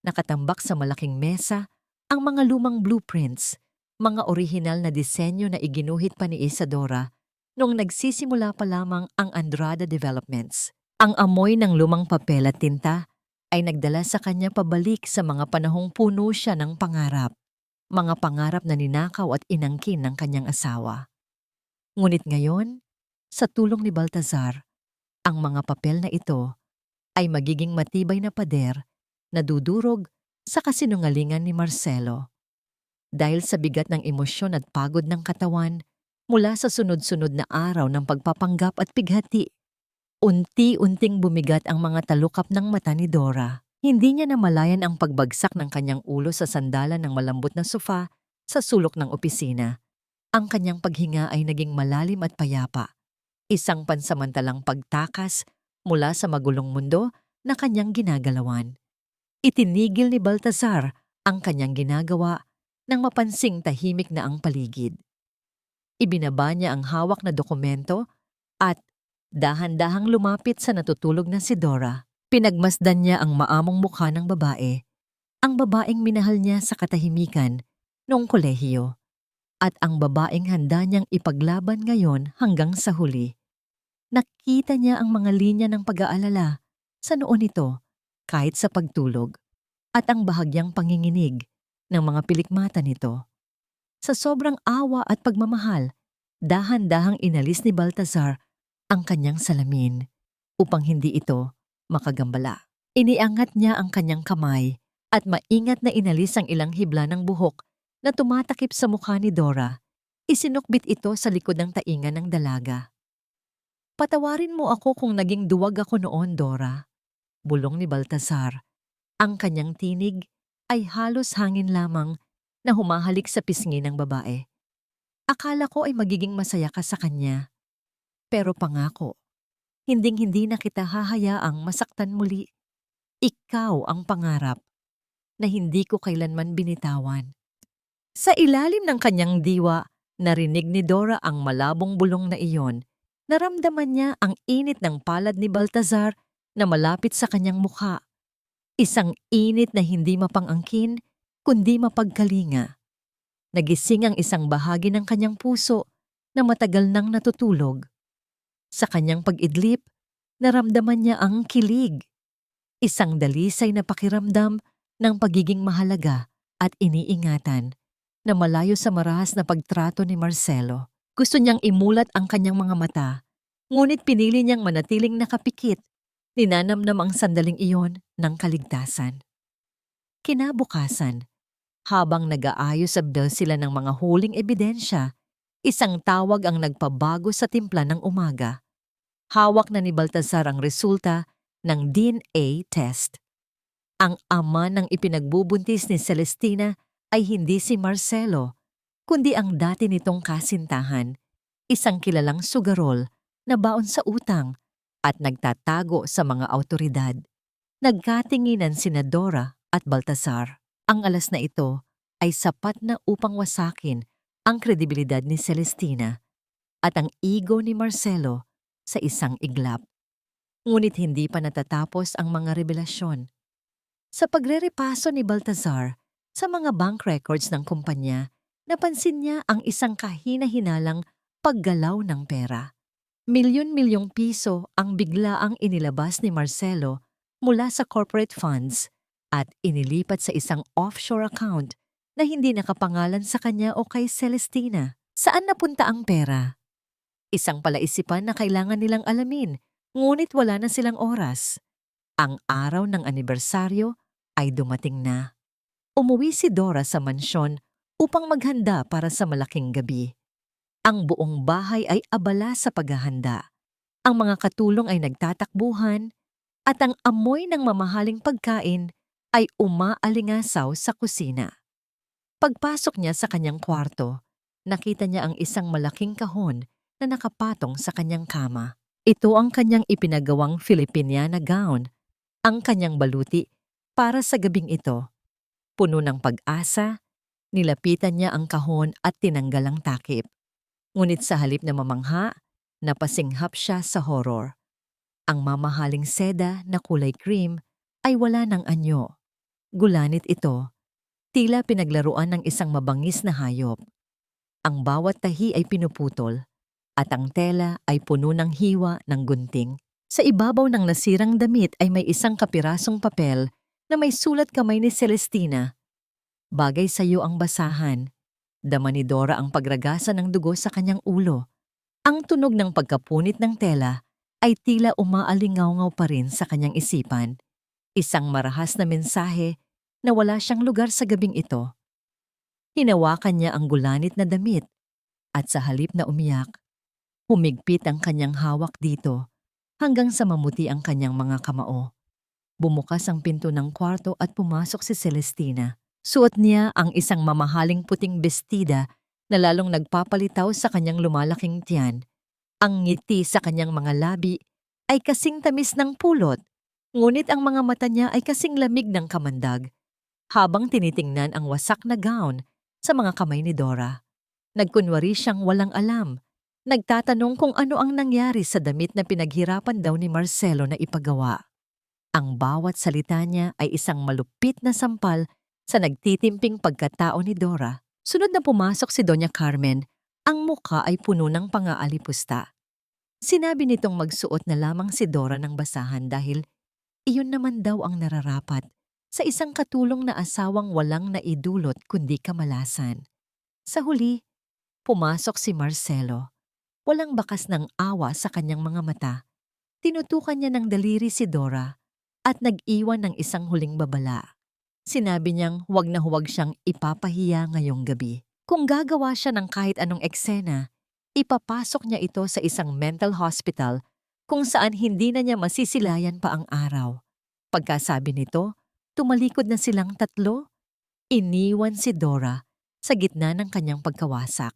Nakatambak sa malaking mesa ang mga lumang blueprints, mga orihinal na disenyo na iginuhit pa ni Isadora noong nagsisimula pa lamang ang Andrada Developments. Ang amoy ng lumang papel at tinta ay nagdala sa kanya pabalik sa mga panahong puno siya ng pangarap, mga pangarap na ninakaw at inangkin ng kanyang asawa. Ngunit ngayon, sa tulong ni Baltasar, ang mga papel na ito ay magiging matibay na pader na dudurog sa kasinungalingan ni Marcelo. Dahil sa bigat ng emosyon at pagod ng katawan, mula sa sunod-sunod na araw ng pagpapanggap at pighati, unti-unting bumigat ang mga talukap ng mata ni Dora. Hindi niya namalayan ang pagbagsak ng kanyang ulo sa sandalan ng malambot na sofa sa sulok ng opisina. Ang kanyang paghinga ay naging malalim at payapa. Isang pansamantalang pagtakas mula sa magulong mundo na kanyang ginagalawan. Itinigil ni Baltazar ang kanyang ginagawa nang mapansing tahimik na ang paligid. Ibinaba niya ang hawak na dokumento at dahan-dahang lumapit sa natutulog na si Dora. Pinagmasdan niya ang maamong mukha ng babae, ang babaeng minahal niya sa katahimikan noong kolehiyo, at ang babaeng handa niyang ipaglaban ngayon hanggang sa huli. Nakita niya ang mga linya ng pag-aalala sa noo nito kahit sa pagtulog at ang bahagyang panginginig ng mga pilikmata nito. Sa sobrang awa at pagmamahal, dahan-dahang inalis ni Baltazar ang kanyang salamin upang hindi ito makagambala. Iniangat niya ang kanyang kamay at maingat na inalis ang ilang hibla ng buhok na tumatakip sa mukha ni Dora. Isinukbit ito sa likod ng tainga ng dalaga. "Patawarin mo ako kung naging duwag ako noon, Dora," bulong ni Baltazar. Ang kanyang tinig ay halos hangin lamang na humahalik sa pisngi ng babae. "Akala ko ay magiging masaya ka sa kanya. Pero pangako, hinding-hindi na kita hahayaang masaktan muli. Ikaw ang pangarap na hindi ko kailanman binitawan." Sa ilalim ng kanyang diwa, narinig ni Dora ang malabong bulong na iyon. Naramdaman niya ang init ng palad ni Baltazar na malapit sa kanyang mukha. Isang init na hindi mapangangkin, kundi mapagkalinga. Nagising ang isang bahagi ng kanyang puso na matagal nang natutulog. Sa kanyang pag-idlip, naramdaman niya ang kilig. Isang dalisay na pakiramdam ng pagiging mahalaga at iniingatan na malayo sa marahas na pagtrato ni Marcelo. Gusto niyang imulat ang kanyang mga mata, ngunit pinili niyang manatiling nakapikit. Ninanamnam ang sandaling iyon ng kaligtasan. Kinabukasan, habang nag-aayos sa bill sila ng mga huling ebidensya, isang tawag ang nagpabago sa timpla ng umaga. Hawak na ni Baltazar ang resulta ng DNA test. Ang ama ng ipinagbubuntis ni Celestina ay hindi si Marcelo, kundi ang dati nitong kasintahan, isang kilalang sugarol na baon sa utang at nagtatago sa mga awtoridad. Nagkatinginan sina Dora at Baltazar. Ang alas na ito ay sapat na upang wasakin ang kredibilidad ni Celestina at ang ego ni Marcelo sa isang iglap. Ngunit hindi pa natatapos ang mga revelasyon. Sa pagrerepaso ni Baltazar sa mga bank records ng kumpanya, napansin niya ang isang kahina-hinalang paggalaw ng pera. Milyon-milyong piso ang biglaang inilabas ni Marcelo mula sa corporate funds at inilipat sa isang offshore account na hindi nakapangalan sa kanya o kay Celestina. Saan napunta ang pera? Isang palaisipan na kailangan nilang alamin, ngunit wala na silang oras. Ang araw ng anibersaryo ay dumating na. Umuwi si Dora sa mansyon upang maghanda para sa malaking gabi. Ang buong bahay ay abala sa paghahanda. Ang mga katulong ay nagtatakbuhan at ang amoy ng mamahaling pagkain ay umaalingasaw sa kusina. Pagpasok niya sa kanyang kwarto, nakita niya ang isang malaking kahon na nakapatong sa kanyang kama. Ito ang kanyang ipinagawang Filipiniana gown, ang kanyang baluti para sa gabing ito. Puno ng pag-asa, nilapitan niya ang kahon at tinanggal ang takip. Ngunit sa halip na mamangha, napasinghap siya sa horror. Ang mamahaling seda na kulay cream ay wala ng anyo. Gulanit ito, tila pinaglaruan ng isang mabangis na hayop. Ang bawat tahi ay pinuputol at ang tela ay puno ng hiwa ng gunting. Sa ibabaw ng nasirang damit ay may isang kapirasong papel na may sulat kamay ni Celestina. "Bagay sa iyo ang basahan." Dama ni Dora ang pagragasa ng dugo sa kanyang ulo. Ang tunog ng pagkapunit ng tela ay tila umaalingaw-ngaw pa rin sa kanyang isipan. Isang marahas na mensahe na wala siyang lugar sa gabing ito. Hinawakan niya ang gulanit na damit at sa halip na umiyak, humigpit ang kanyang hawak dito hanggang sa mamuti ang kanyang mga kamao. Bumukas ang pinto ng kwarto at pumasok si Celestina. Suot niya ang isang mamahaling puting bestida na lalong nagpapalitaw sa kanyang lumalaking tiyan. Ang ngiti sa kanyang mga labi ay kasing tamis ng pulot, ngunit ang mga mata niya ay kasing lamig ng kamandag. Habang tinitingnan ang wasak na gown sa mga kamay ni Dora, nagkunwari siyang walang alam. Nagtatanong kung ano ang nangyari sa damit na pinaghirapan daw ni Marcelo na ipagawa. Ang bawat salita niya ay isang malupit na sampal sa nagtitimping pagkatao ni Dora. Sunod na pumasok si Doña Carmen, ang muka ay puno ng pang-aalipusta. Sinabi nitong magsuot na lamang si Dora ng basahan dahil iyon naman daw ang nararapat sa isang katulong na asawang walang naidulot kundi kamalasan. Sa huli, pumasok si Marcelo. Walang bakas ng awa sa kanyang mga mata. Tinutukan niya ng daliri si Dora at nag-iwan ng isang huling babala. Sinabi niyang huwag na huwag siyang ipapahiya ngayong gabi. Kung gagawa siya ng kahit anong eksena, ipapasok niya ito sa isang mental hospital kung saan hindi na niya masisilayan pa ang araw. Pagkasabi nito, tumalikod na silang tatlo. Iniwan si Dora sa gitna ng kanyang pagkawasak.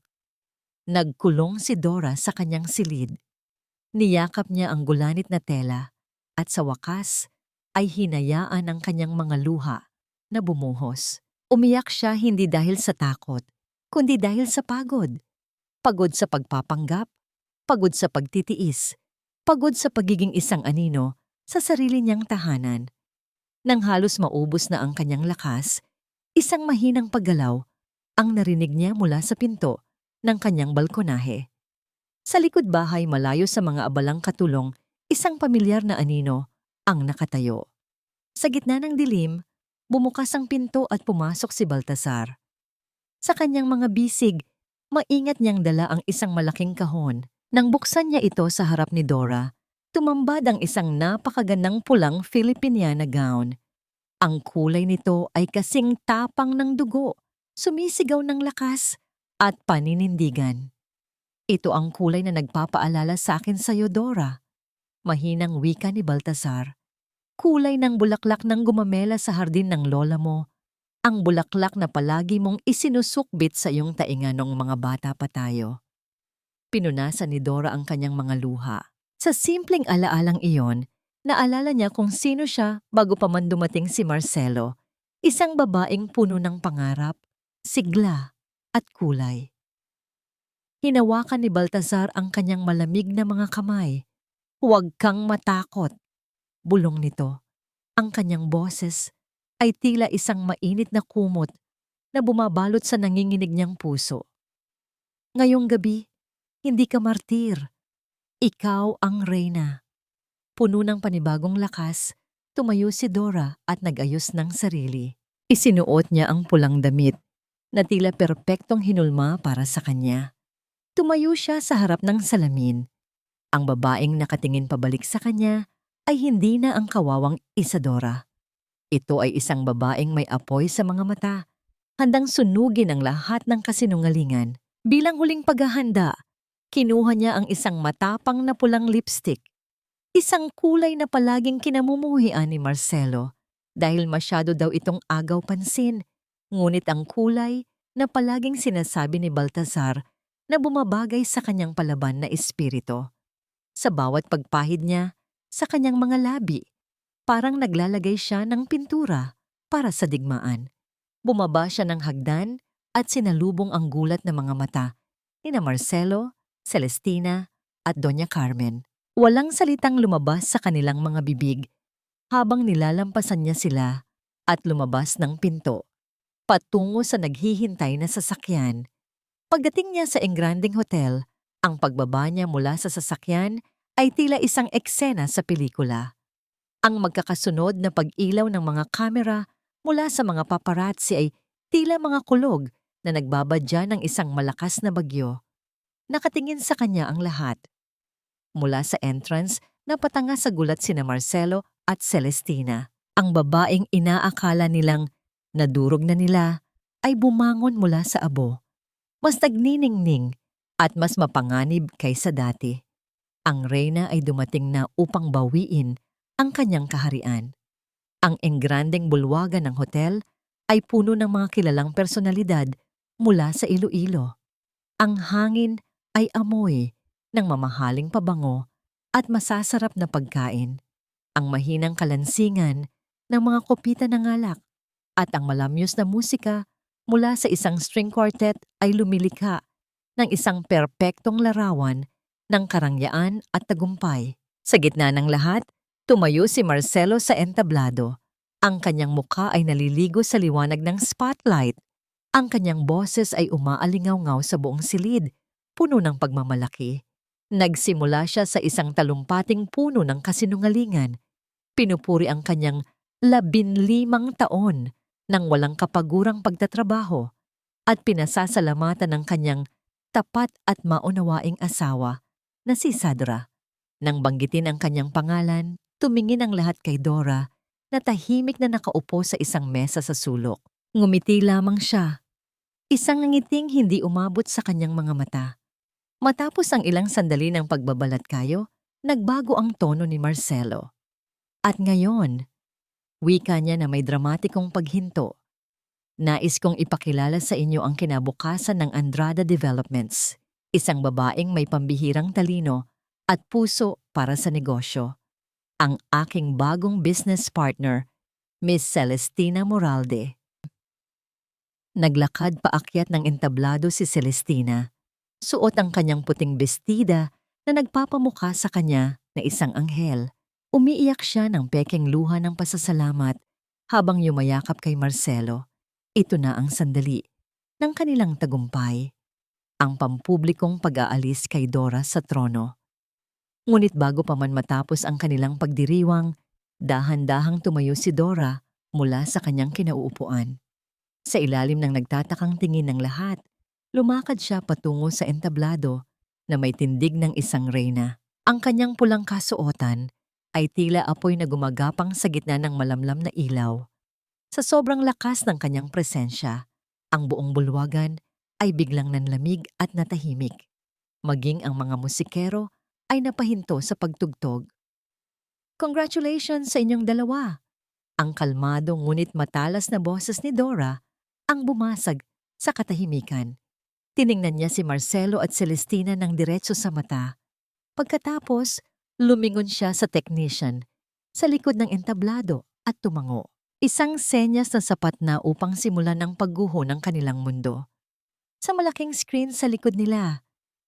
Nagkulong si Dora sa kanyang silid. Niyakap niya ang gulanit na tela at sa wakas ay hinayaan ang kanyang mga luha na bumuhos. Umiyak siya hindi dahil sa takot, kundi dahil sa pagod. Pagod sa pagpapanggap, pagod sa pagtitiis, pagod sa pagiging isang anino sa sarili niyang tahanan. Nang halos maubos na ang kanyang lakas, isang mahinang paggalaw ang narinig niya mula sa pinto ng kanyang balkonahe. Sa likod bahay malayo sa mga abalang katulong, isang pamilyar na anino ang nakatayo. Sa gitna ng dilim, bumukas ang pinto at pumasok si Baltasar. Sa kanyang mga bisig, maingat niyang dala ang isang malaking kahon. Nang buksan niya ito sa harap ni Dora, tumambad ang isang napakagandang pulang Filipiniana gown. Ang kulay nito ay kasing tapang ng dugo, sumisigaw ng lakas at paninindigan. Ito ang kulay na nagpapaalala sa akin sa iyo, Dora. Mahinang wika ni Baltasar. Kulay ng bulaklak ng gumamela sa hardin ng lola mo. Ang bulaklak na palagi mong isinusukbit sa iyong tainga noong mga bata pa tayo. Pinunasan ni Dora ang kanyang mga luha. Sa simpleng alaalang iyon, naalala niya kung sino siya bago pa man dumating si Marcelo, isang babaeng puno ng pangarap, sigla at kulay. Hinawakan ni Baltasar ang kanyang malamig na mga kamay. Huwag kang matakot. Bulong nito. Ang kanyang boses ay tila isang mainit na kumot na bumabalot sa nanginginig niyang puso. Ngayong gabi, hindi ka martir. Ikaw ang reyna. Puno ng panibagong lakas, tumayo si Dora at nag-ayos ng sarili. Isinuot niya ang pulang damit na tila perpektong hinulma para sa kanya. Tumayo siya sa harap ng salamin. Ang babaeng nakatingin pabalik sa kanya ay hindi na ang kawawang Isadora. Ito ay isang babaeng may apoy sa mga mata, handang sunugin ang lahat ng kasinungalingan. Bilang huling paghahanda, kinuha niya ang isang matapang na pulang lipstick, isang kulay na palaging kinamumuhian ni Marcelo dahil masyado daw itong agaw pansin, ngunit ang kulay na palaging sinasabi ni Baltasar na bumabagay sa kanyang palaban na espiritu. Sa bawat pagpahid niya, sa kanyang mga labi, parang naglalagay siya ng pintura para sa digmaan. Bumaba siya ng hagdan at sinalubong ang gulat ng mga mata nina Marcelo, Celestina at Doña Carmen. Walang salitang lumabas sa kanilang mga bibig habang nilalampasan niya sila at lumabas ng pinto, patungo sa naghihintay na sasakyan. Pagdating niya sa engranding hotel, ang pagbaba niya mula sa sasakyan ay tila isang eksena sa pelikula. Ang magkakasunod na pag-ilaw ng mga kamera mula sa mga paparazzi ay tila mga kulog na nagbabadya ng isang malakas na bagyo. Nakatingin sa kanya ang lahat. Mula sa entrance, napatanga sa gulat sina Marcelo at Celestina. Ang babaeng inaakala nilang Nadurog na nila ay bumangon mula sa abo. Mas nagniningning at mas mapanganib kaysa dati. Ang reyna ay dumating na upang bawiin ang kanyang kaharian. Ang engrandeng bulwagan ng hotel ay puno ng mga kilalang personalidad mula sa Iloilo. Ang hangin ay amoy ng mamahaling pabango at masasarap na pagkain. Ang mahinang kalansingan ng mga kopita ng alak at ang malamyos na musika mula sa isang string quartet ay lumilikha ng isang perpektong larawan ng karangyaan at tagumpay. Sa gitna ng lahat, tumayo si Marcelo sa entablado. Ang kanyang mukha ay naliligo sa liwanag ng spotlight. Ang kanyang boses ay umaalingaw-ngaw sa buong silid, puno ng pagmamalaki. Nagsimula siya sa isang talumpating puno ng kasinungalingan. Pinupuri ang kanyang 15 taon ng walang kapagurang pagtatrabaho at pinasasalamatan ng kanyang tapat at maunawaing asawa na si Sadra. Nang banggitin ang kanyang pangalan, tumingin ang lahat kay Dora na tahimik na nakaupo sa isang mesa sa sulok. Ngumiti lamang siya. Isang ngiting hindi umabot sa kanyang mga mata. Matapos ang ilang sandali ng pagbabalat kayo, nagbago ang tono ni Marcelo. At ngayon, wika niya na may dramatikong paghinto. Nais kong ipakilala sa inyo ang kinabukasan ng Andrada Developments, isang babaeng may pambihirang talino at puso para sa negosyo. Ang aking bagong business partner, Miss Celestina Moralde. Naglakad paakyat ng entablado si Celestina. Suot ang kanyang puting bestida na nagpapamukha sa kanya na isang anghel. Umiiyak siya ng pekeng luha ng pasasalamat habang yumayakap kay Marcelo. Ito na ang sandali ng kanilang tagumpay, ang pampublikong pag-aalis kay Dora sa trono. Ngunit bago pa man matapos ang kanilang pagdiriwang, dahan-dahang tumayo si Dora mula sa kanyang kinauupuan. Sa ilalim ng nagtatakang tingin ng lahat, lumakad siya patungo sa entablado na may tindig ng isang reyna. Ang kanyang pulang kasuotan ay tila apoy na gumagapang sa gitna ng malamlam na ilaw. Sa sobrang lakas ng kanyang presensya, ang buong bulwagan ay biglang nanlamig at natahimik. Maging ang mga musikero ay napahinto sa pagtugtog. "Congratulations sa inyong dalawa!" Ang kalmado ngunit matalas na boses ni Dora ang bumasag sa katahimikan. Tiningnan niya si Marcelo at Celestina ng diretso sa mata. Pagkatapos, lumingon siya sa technician sa likod ng entablado at tumango. Isang senyas na sapat na upang simulan ang pagguho ng kanilang mundo. Sa malaking screen sa likod nila,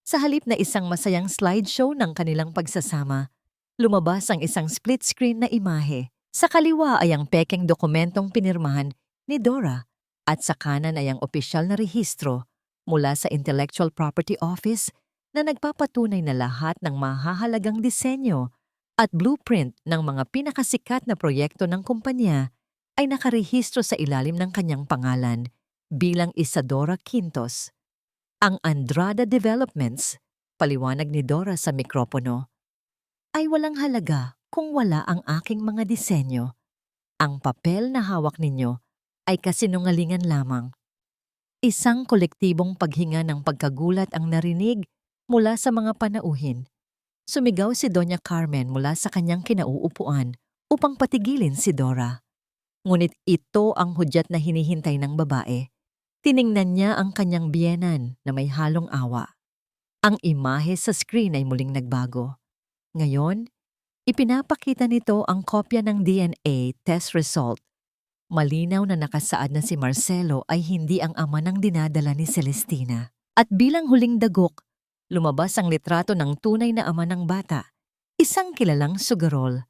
sa halip na isang masayang slideshow ng kanilang pagsasama, lumabas ang isang split screen na imahe. Sa kaliwa ay ang pekeng dokumentong pinirmahan ni Dora at sa kanan ay ang opisyal na rehistro mula sa Intellectual Property Office na nagpapatunay na lahat ng mahahalagang disenyo at blueprint ng mga pinakasikat na proyekto ng kumpanya ay nakarehistro sa ilalim ng kanyang pangalan bilang Isadora Quintos. Ang Andrada Developments, paliwanag ni Dora sa mikropono, ay walang halaga kung wala ang aking mga disenyo. Ang papel na hawak ninyo ay kasinungalingan lamang. Isang kolektibong paghinga ng pagkagulat ang narinig mula sa mga panauhin. Sumigaw si Doña Carmen mula sa kanyang kinauupuan upang patigilin si Dora. Ngunit ito ang hudyat na hinihintay ng babae. Tiningnan niya ang kanyang biyenan na may halong awa. Ang imahe sa screen ay muling nagbago. Ngayon, ipinapakita nito ang kopya ng DNA test result. Malinaw na nakasaad na si Marcelo ay hindi ang ama ng dinadala ni Celestina. At bilang huling dagok, lumabas ang litrato ng tunay na ama ng bata, isang kilalang sugarol.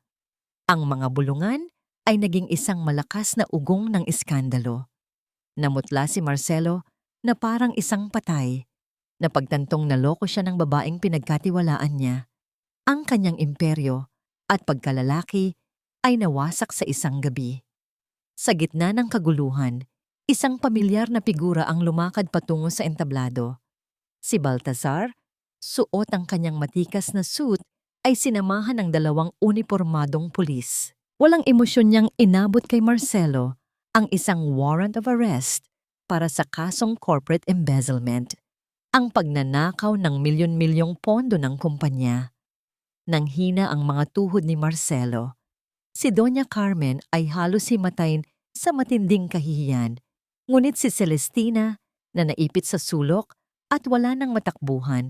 Ang mga bulungan ay naging isang malakas na ugong ng iskandalo. Namutla si Marcelo na parang isang patay. Napagtantong naloko siya ng babaeng pinagkatiwalaan niya. Ang kanyang imperyo at pagkalalaki ay nawasak sa isang gabi. Sa gitna ng kaguluhan, isang pamilyar na figura ang lumakad patungo sa entablado. Si Baltasar, suot ang kanyang matikas na suit, ay sinamahan ng 2 unipormadong pulis. Walang emosyon niyang inabot kay Marcelo ang isang warrant of arrest para sa kasong corporate embezzlement, ang pagnanakaw ng milyon-milyong pondo ng kumpanya. Nang hina ang mga tuhod ni Marcelo, si Doña Carmen ay halos himatayin sa matinding kahihiyan, ngunit si Celestina, na naipit sa sulok at wala nang matakbuhan,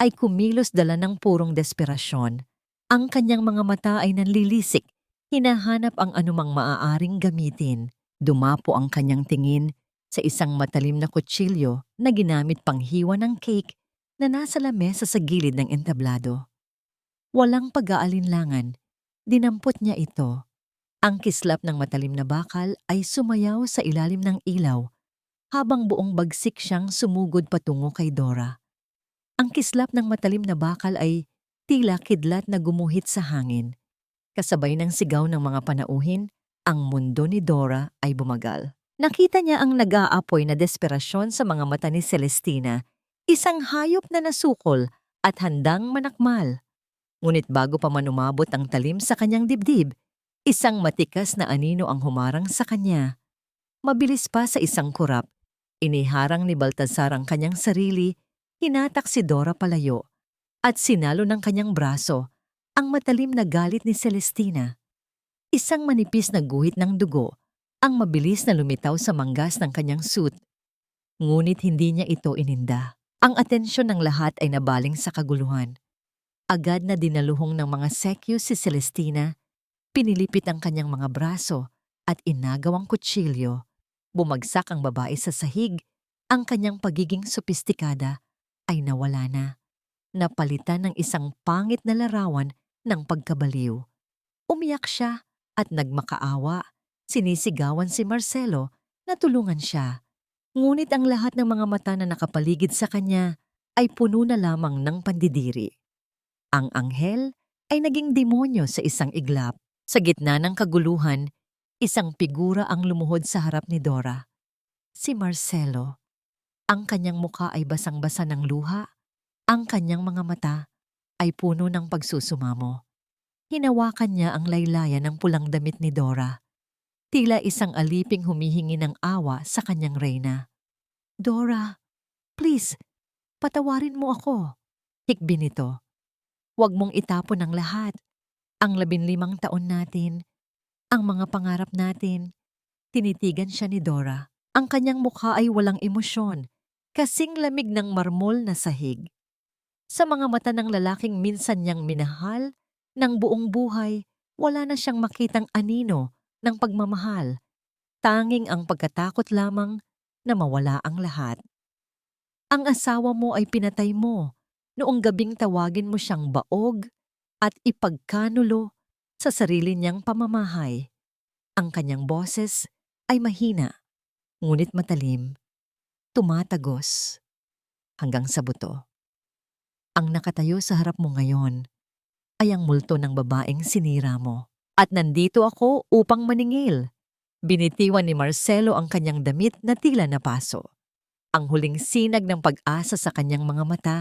ay kumilos dala ng purong desperasyon. Ang kanyang mga mata ay nanlilisik, hinahanap ang anumang maaaring gamitin. Dumapo ang kanyang tingin sa isang matalim na kutsilyo na ginamit panghiwa ng cake na nasa lamesa sa gilid ng entablado. Walang pag-aalinlangan, dinampot niya ito. Ang kislap ng matalim na bakal ay sumayaw sa ilalim ng ilaw habang buong bagsik siyang sumugod patungo kay Dora. Ang kislap ng matalim na bakal ay tila kidlat na gumuhit sa hangin. Kasabay ng sigaw ng mga panauhin, ang mundo ni Dora ay bumagal. Nakita niya ang nag-aapoy na desperasyon sa mga mata ni Celestina, isang hayop na nasukol at handang manakmal. Ngunit bago pa man umabot ang talim sa kanyang dibdib, isang matikas na anino ang humarang sa kanya. Mabilis pa sa isang kurap, iniharang ni Baltasar ang kanyang sarili, hinatak si Dora palayo, at sinalo ng kanyang braso ang matalim na galit ni Celestina. Isang manipis na guhit ng dugo ang mabilis na lumitaw sa manggas ng kanyang suit. Ngunit hindi niya ito ininda. Ang atensyon ng lahat ay nabaling sa kaguluhan. Agad na dinaluhong ng mga sekyo si Celestina, pinilipit ang kanyang mga braso at inagaw ang kutsilyo. Bumagsak ang babae sa sahig, ang kanyang pagiging sopistikada ay nawala na. Napalitan ng isang pangit na larawan ng pagkabaliw. Umiyak siya at nagmakaawa. Sinisigawan si Marcelo na tulungan siya. Ngunit ang lahat ng mga mata na nakapaligid sa kanya ay puno na lamang ng pandidiri. Ang anghel ay naging demonyo sa isang iglap. Sa gitna ng kaguluhan, isang figura ang lumuhod sa harap ni Dora. Si Marcelo. Ang kanyang mukha ay basang-basa ng luha. Ang kanyang mga mata ay puno ng pagsusumamo. Hinawakan niya ang laylayan ng pulang damit ni Dora. Tila isang aliping humihingi ng awa sa kanyang reyna. Dora, please, patawarin mo ako. Hikbi nito. Huwag mong itapon ang lahat. Ang 15 taon natin, ang mga pangarap natin. Tinitigan siya ni Dora. Ang kanyang mukha ay walang emosyon, kasing lamig ng marmol na sahig. Sa mga mata ng lalaking minsan niyang minahal, ng buong buhay, wala na siyang makitang anino ng pagmamahal. Tanging ang pagkatakot lamang na mawala ang lahat. Ang asawa mo ay pinatay mo noong gabing tawagin mo siyang baog at ipagkanulo sa sarili niyang pamamahay. Ang kanyang boses ay mahina, ngunit matalim, tumatagos hanggang sa buto. Ang nakatayo sa harap mo ngayon ay ang multo ng babaeng sinira mo. At nandito ako upang maningil. Binitiwan ni Marcelo ang kanyang damit na tila napaso. Ang huling sinag ng pag-asa sa kanyang mga mata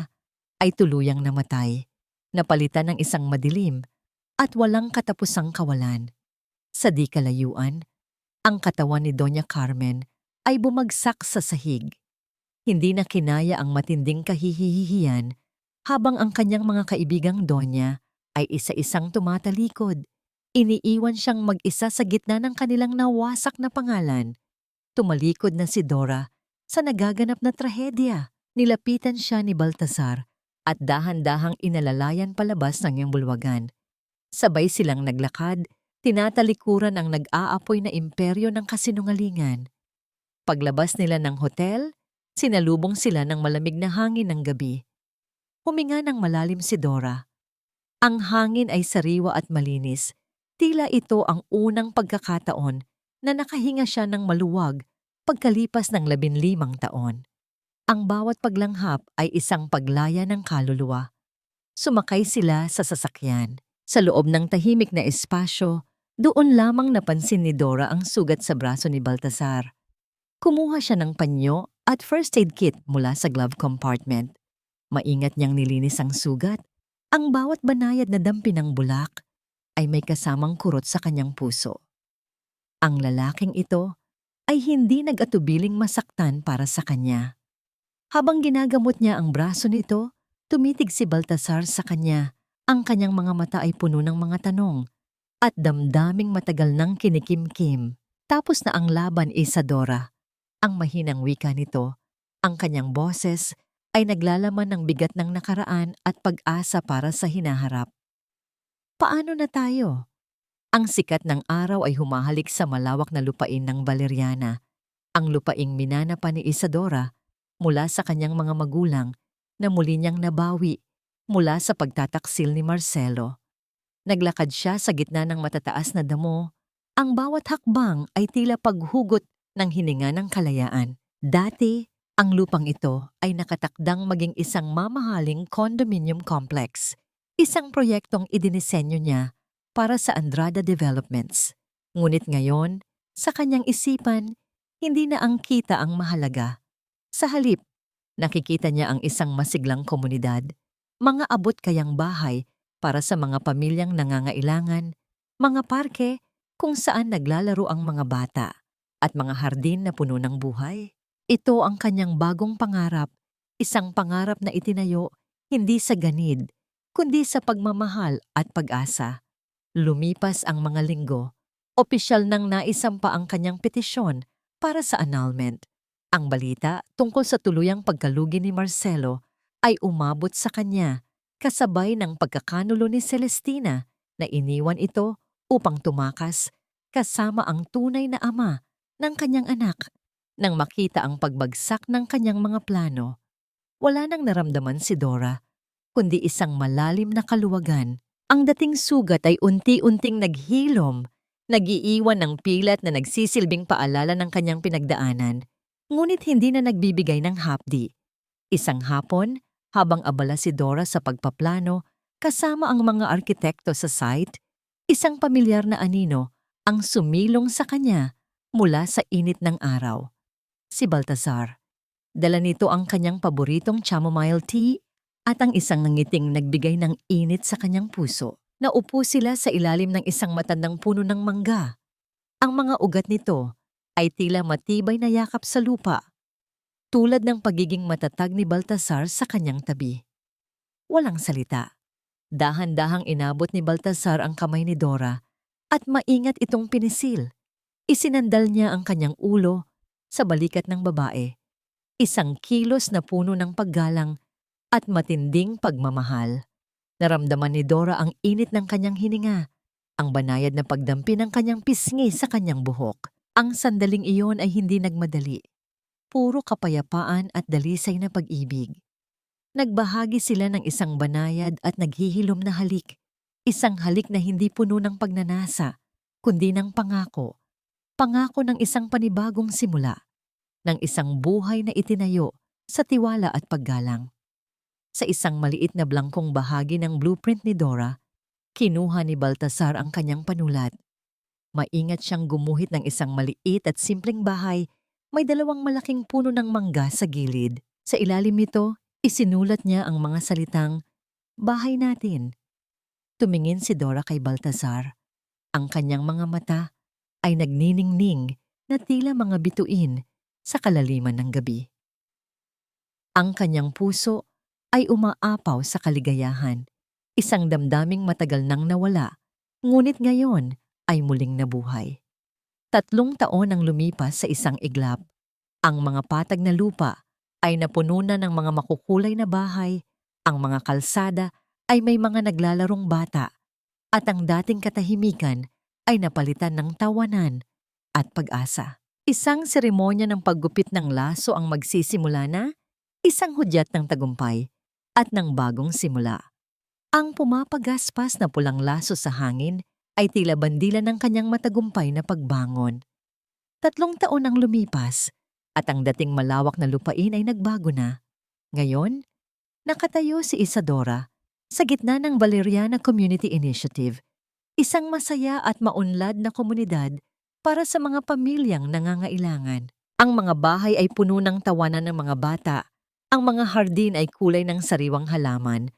ay tuluyang namatay, napalitan ng isang madilim at walang katapusang kawalan. Sa di kalayuan, ang katawan ni Doña Carmen ay bumagsak sa sahig. Hindi na kinaya ang matinding kahihihiyan habang ang kanyang mga kaibigang Donya ay isa-isang tumatalikod. Iniiwan siyang mag-isa sa gitna ng kanilang nawasak na pangalan. Tumalikod na si Dora sa nagaganap na trahedya. Nilapitan siya ni Baltasar at dahan-dahang inalalayan palabas ng iyong bulwagan. Sabay silang naglakad, tinatalikuran ang nag-aapoy na imperyo ng kasinungalingan. Paglabas nila ng hotel, sinalubong sila ng malamig na hangin ng gabi. Huminga ng malalim si Dora. Ang hangin ay sariwa at malinis. Tila ito ang unang pagkakataon na nakahinga siya ng maluwag pagkalipas ng 15 taon. Ang bawat paglanghap ay isang paglaya ng kaluluwa. Sumakay sila sa sasakyan. Sa loob ng tahimik na espasyo, doon lamang napansin ni Dora ang sugat sa braso ni Baltasar. Kumuha siya ng panyo at first aid kit mula sa glove compartment. Maingat niyang nilinis ang sugat. Ang bawat banayad na dampi ng bulak ay may kasamang kurot sa kanyang puso. Ang lalaking ito ay hindi nag-atubiling masaktan para sa kanya. Habang ginagamot niya ang braso nito, tumitig si Baltasar sa kanya. Ang kanyang mga mata ay puno ng mga tanong at damdaming matagal nang kinikimkim. Tapos na ang laban, Isadora. Ang mahinang wika nito, ang kanyang boses ay naglalaman ng bigat ng nakaraan at pag-asa para sa hinaharap. Paano na tayo? Ang sikat ng araw ay humahalik sa malawak na lupain ng Valeriana. Ang lupaing minana pa ni Isadora mula sa kanyang mga magulang na muli niyang nabawi mula sa pagtataksil ni Marcelo. Naglakad siya sa gitna ng matataas na damo. Ang bawat hakbang ay tila paghugot ng hininga ng kalayaan. Dati, ang lupang ito ay nakatakdang maging isang mamahaling condominium complex. Isang proyektong idinisenyo niya para sa Andrada Developments. Ngunit ngayon, sa kanyang isipan, hindi na ang kita ang mahalaga. Sa halip, nakikita niya ang isang masiglang komunidad, mga abot kayang bahay para sa mga pamilyang nangangailangan, mga parke kung saan naglalaro ang mga bata, at mga hardin na puno ng buhay. Ito ang kanyang bagong pangarap, isang pangarap na itinayo hindi sa ganid, kundi sa pagmamahal at pag-asa. Lumipas ang mga linggo, opisyal nang naisampa ang kanyang petisyon para sa annulment. Ang balita tungkol sa tuluyang pagkalugi ni Marcelo ay umabot sa kanya kasabay ng pagkakanulo ni Celestina na iniwan ito upang tumakas kasama ang tunay na ama ng kanyang anak. Nang makita ang pagbagsak ng kanyang mga plano, wala nang naramdaman si Dora, kundi isang malalim na kaluwagan. Ang dating sugat ay unti-unting naghilom, nag-iiwan ng pilat na nagsisilbing paalala ng kanyang pinagdaanan, ngunit hindi na nagbibigay ng hapdi. Isang hapon, habang abala si Dora sa pagpaplano, kasama ang mga arkitekto sa site, isang pamilyar na anino ang sumilong sa kanya mula sa init ng araw. Si Baltasar. Dala nito ang kanyang paboritong chamomile tea at ang isang nangiting nagbigay ng init sa kanyang puso. Naupo sila sa ilalim ng isang matandang puno ng mangga. Ang mga ugat nito ay tila matibay na yakap sa lupa, tulad ng pagiging matatag ni Baltasar sa kanyang tabi. Walang salita. Dahan-dahang inabot ni Baltasar ang kamay ni Dora at maingat itong pinisil. Isinandal niya ang kanyang ulo sa balikat ng babae. Isang kilos na puno ng paggalang at matinding pagmamahal. Naramdaman ni Dora ang init ng kanyang hininga, ang banayad na pagdampi ng kanyang pisngi sa kanyang buhok. Ang sandaling iyon ay hindi nagmadali. Puro kapayapaan at dalisay na pag-ibig. Nagbahagi sila ng isang banayad at naghihilom na halik. Isang halik na hindi puno ng pagnanasa, kundi ng pangako. Pangako ng isang panibagong simula, ng isang buhay na itinayo sa tiwala at paggalang. Sa isang maliit na blangkong bahagi ng blueprint ni Dora, kinuha ni Baltasar ang kanyang panulat. Maingat siyang gumuhit ng isang maliit at simpleng bahay, may dalawang malaking puno ng mangga sa gilid. Sa ilalim nito, isinulat niya ang mga salitang, "Bahay natin." Tumingin si Dora kay Baltasar. Ang kanyang mga mata ay nagniningning na tila mga bituin sa kalaliman ng gabi. Ang kanyang puso ay umaapaw sa kaligayahan, isang damdaming matagal nang nawala, ngunit ngayon ay muling nabuhay. 3 taon ang lumipas sa isang iglap. Ang mga patag na lupa ay napuno na ng mga makukulay na bahay, ang mga kalsada ay may mga naglalarong bata, at ang dating katahimikan ay napalitan ng tawanan at pag-asa. Isang seremonya ng paggupit ng laso ang magsisimula na, isang hudyat ng tagumpay at ng bagong simula. Ang pumapagaspas na pulang laso sa hangin ay tila bandila ng kanyang matagumpay na pagbangon. 3 taon ang lumipas at ang dating malawak na lupain ay nagbago na. Ngayon, nakatayo si Isadora sa gitna ng Valeriana Community Initiative, isang masaya at maunlad na komunidad para sa mga pamilyang nangangailangan. Ang mga bahay ay puno ng tawanan ng mga bata, ang mga hardin ay kulay ng sariwang halaman,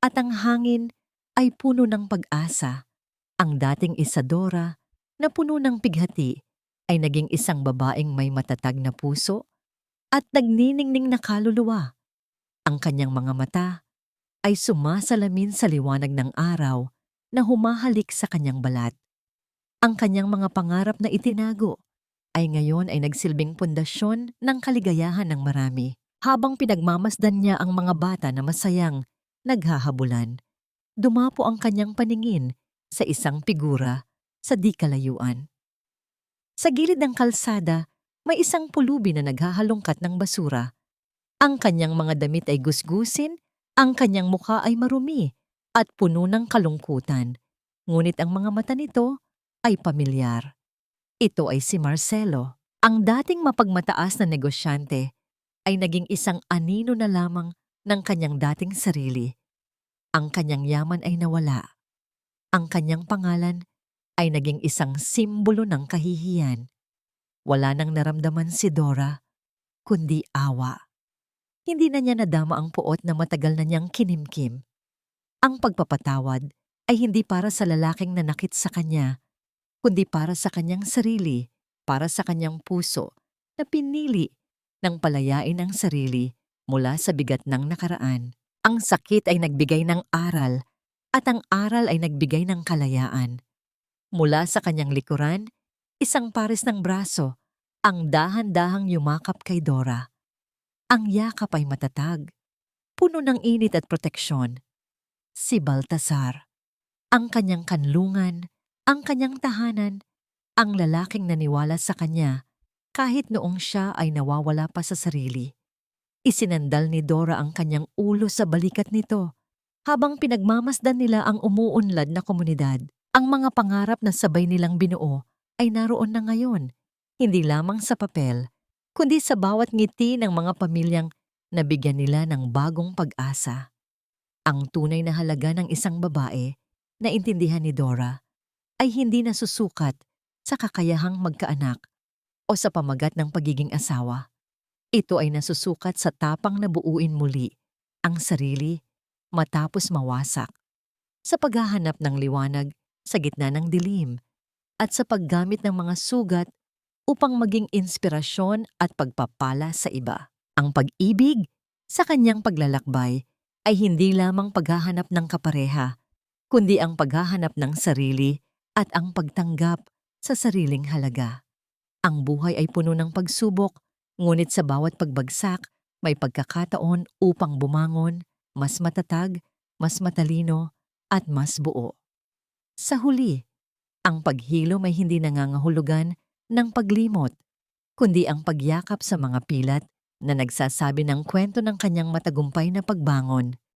at ang hangin ay puno ng pag-asa. Ang dating Isadora na puno ng pighati ay naging isang babaeng may matatag na puso at nagniningning na kaluluwa. Ang kanyang mga mata ay sumasalamin sa liwanag ng araw na humahalik sa kanyang balat. Ang kanyang mga pangarap na itinago ay ngayon ay nagsilbing pundasyon ng kaligayahan ng marami. Habang pinagmamasdan niya ang mga bata na masayang naghahabulan, dumapo ang kanyang paningin sa isang figura sa di kalayuan. Sa gilid ng kalsada, may isang pulubi na naghahalongkat ng basura. Ang kanyang mga damit ay gusgusin, ang kanyang mukha ay marumi at puno ng kalungkutan. Ngunit ang mga mata nito ay pamilyar. Ito ay si Marcelo. Ang dating mapagmataas na negosyante ay naging isang anino na lamang ng kanyang dating sarili. Ang kanyang yaman ay nawala. Ang kanyang pangalan ay naging isang simbolo ng kahihiyan. Wala nang naramdaman si Dora, kundi awa. Hindi na niya nadama ang puot na matagal na niyang kinimkim. Ang pagpapatawad ay hindi para sa lalaking nanakit sa kanya, kundi para sa kanyang sarili, para sa kanyang puso na pinili nang palayain ang sarili mula sa bigat ng nakaraan. Ang sakit ay nagbigay ng aral at ang aral ay nagbigay ng kalayaan. Mula sa kanyang likuran, isang pares ng braso ang dahan-dahang yumakap kay Dora. Ang yakap ay matatag, puno ng init at proteksyon. Si Baltasar, ang kanyang kanlungan, ang kanyang tahanan, ang lalaking naniwala sa kanya kahit noong siya ay nawawala pa sa sarili. Isinandal ni Dora ang kanyang ulo sa balikat nito habang pinagmamasdan nila ang umuunlad na komunidad. Ang mga pangarap na sabay nilang binuo ay naroon na ngayon, hindi lamang sa papel, kundi sa bawat ngiti ng mga pamilyang nabigyan nila ng bagong pag-asa. Ang tunay na halaga ng isang babae na intindihan ni Dora ay hindi nasusukat sa kakayahang magkaanak o sa pamagat ng pagiging asawa. Ito ay nasusukat sa tapang na buuin muli ang sarili matapos mawasak, sa paghahanap ng liwanag sa gitna ng dilim, at sa paggamit ng mga sugat upang maging inspirasyon at pagpapala sa iba. Ang pag-ibig sa kanyang paglalakbay ay hindi lamang paghahanap ng kapareha, kundi ang paghahanap ng sarili at ang pagtanggap sa sariling halaga. Ang buhay ay puno ng pagsubok, ngunit sa bawat pagbagsak, may pagkakataon upang bumangon, mas matatag, mas matalino, at mas buo. Sa huli, ang paghilom ay hindi nangangahulugan ng paglimot, kundi ang pagyakap sa mga pilat na nagsasabi ng kwento ng kanyang matagumpay na pagbangon.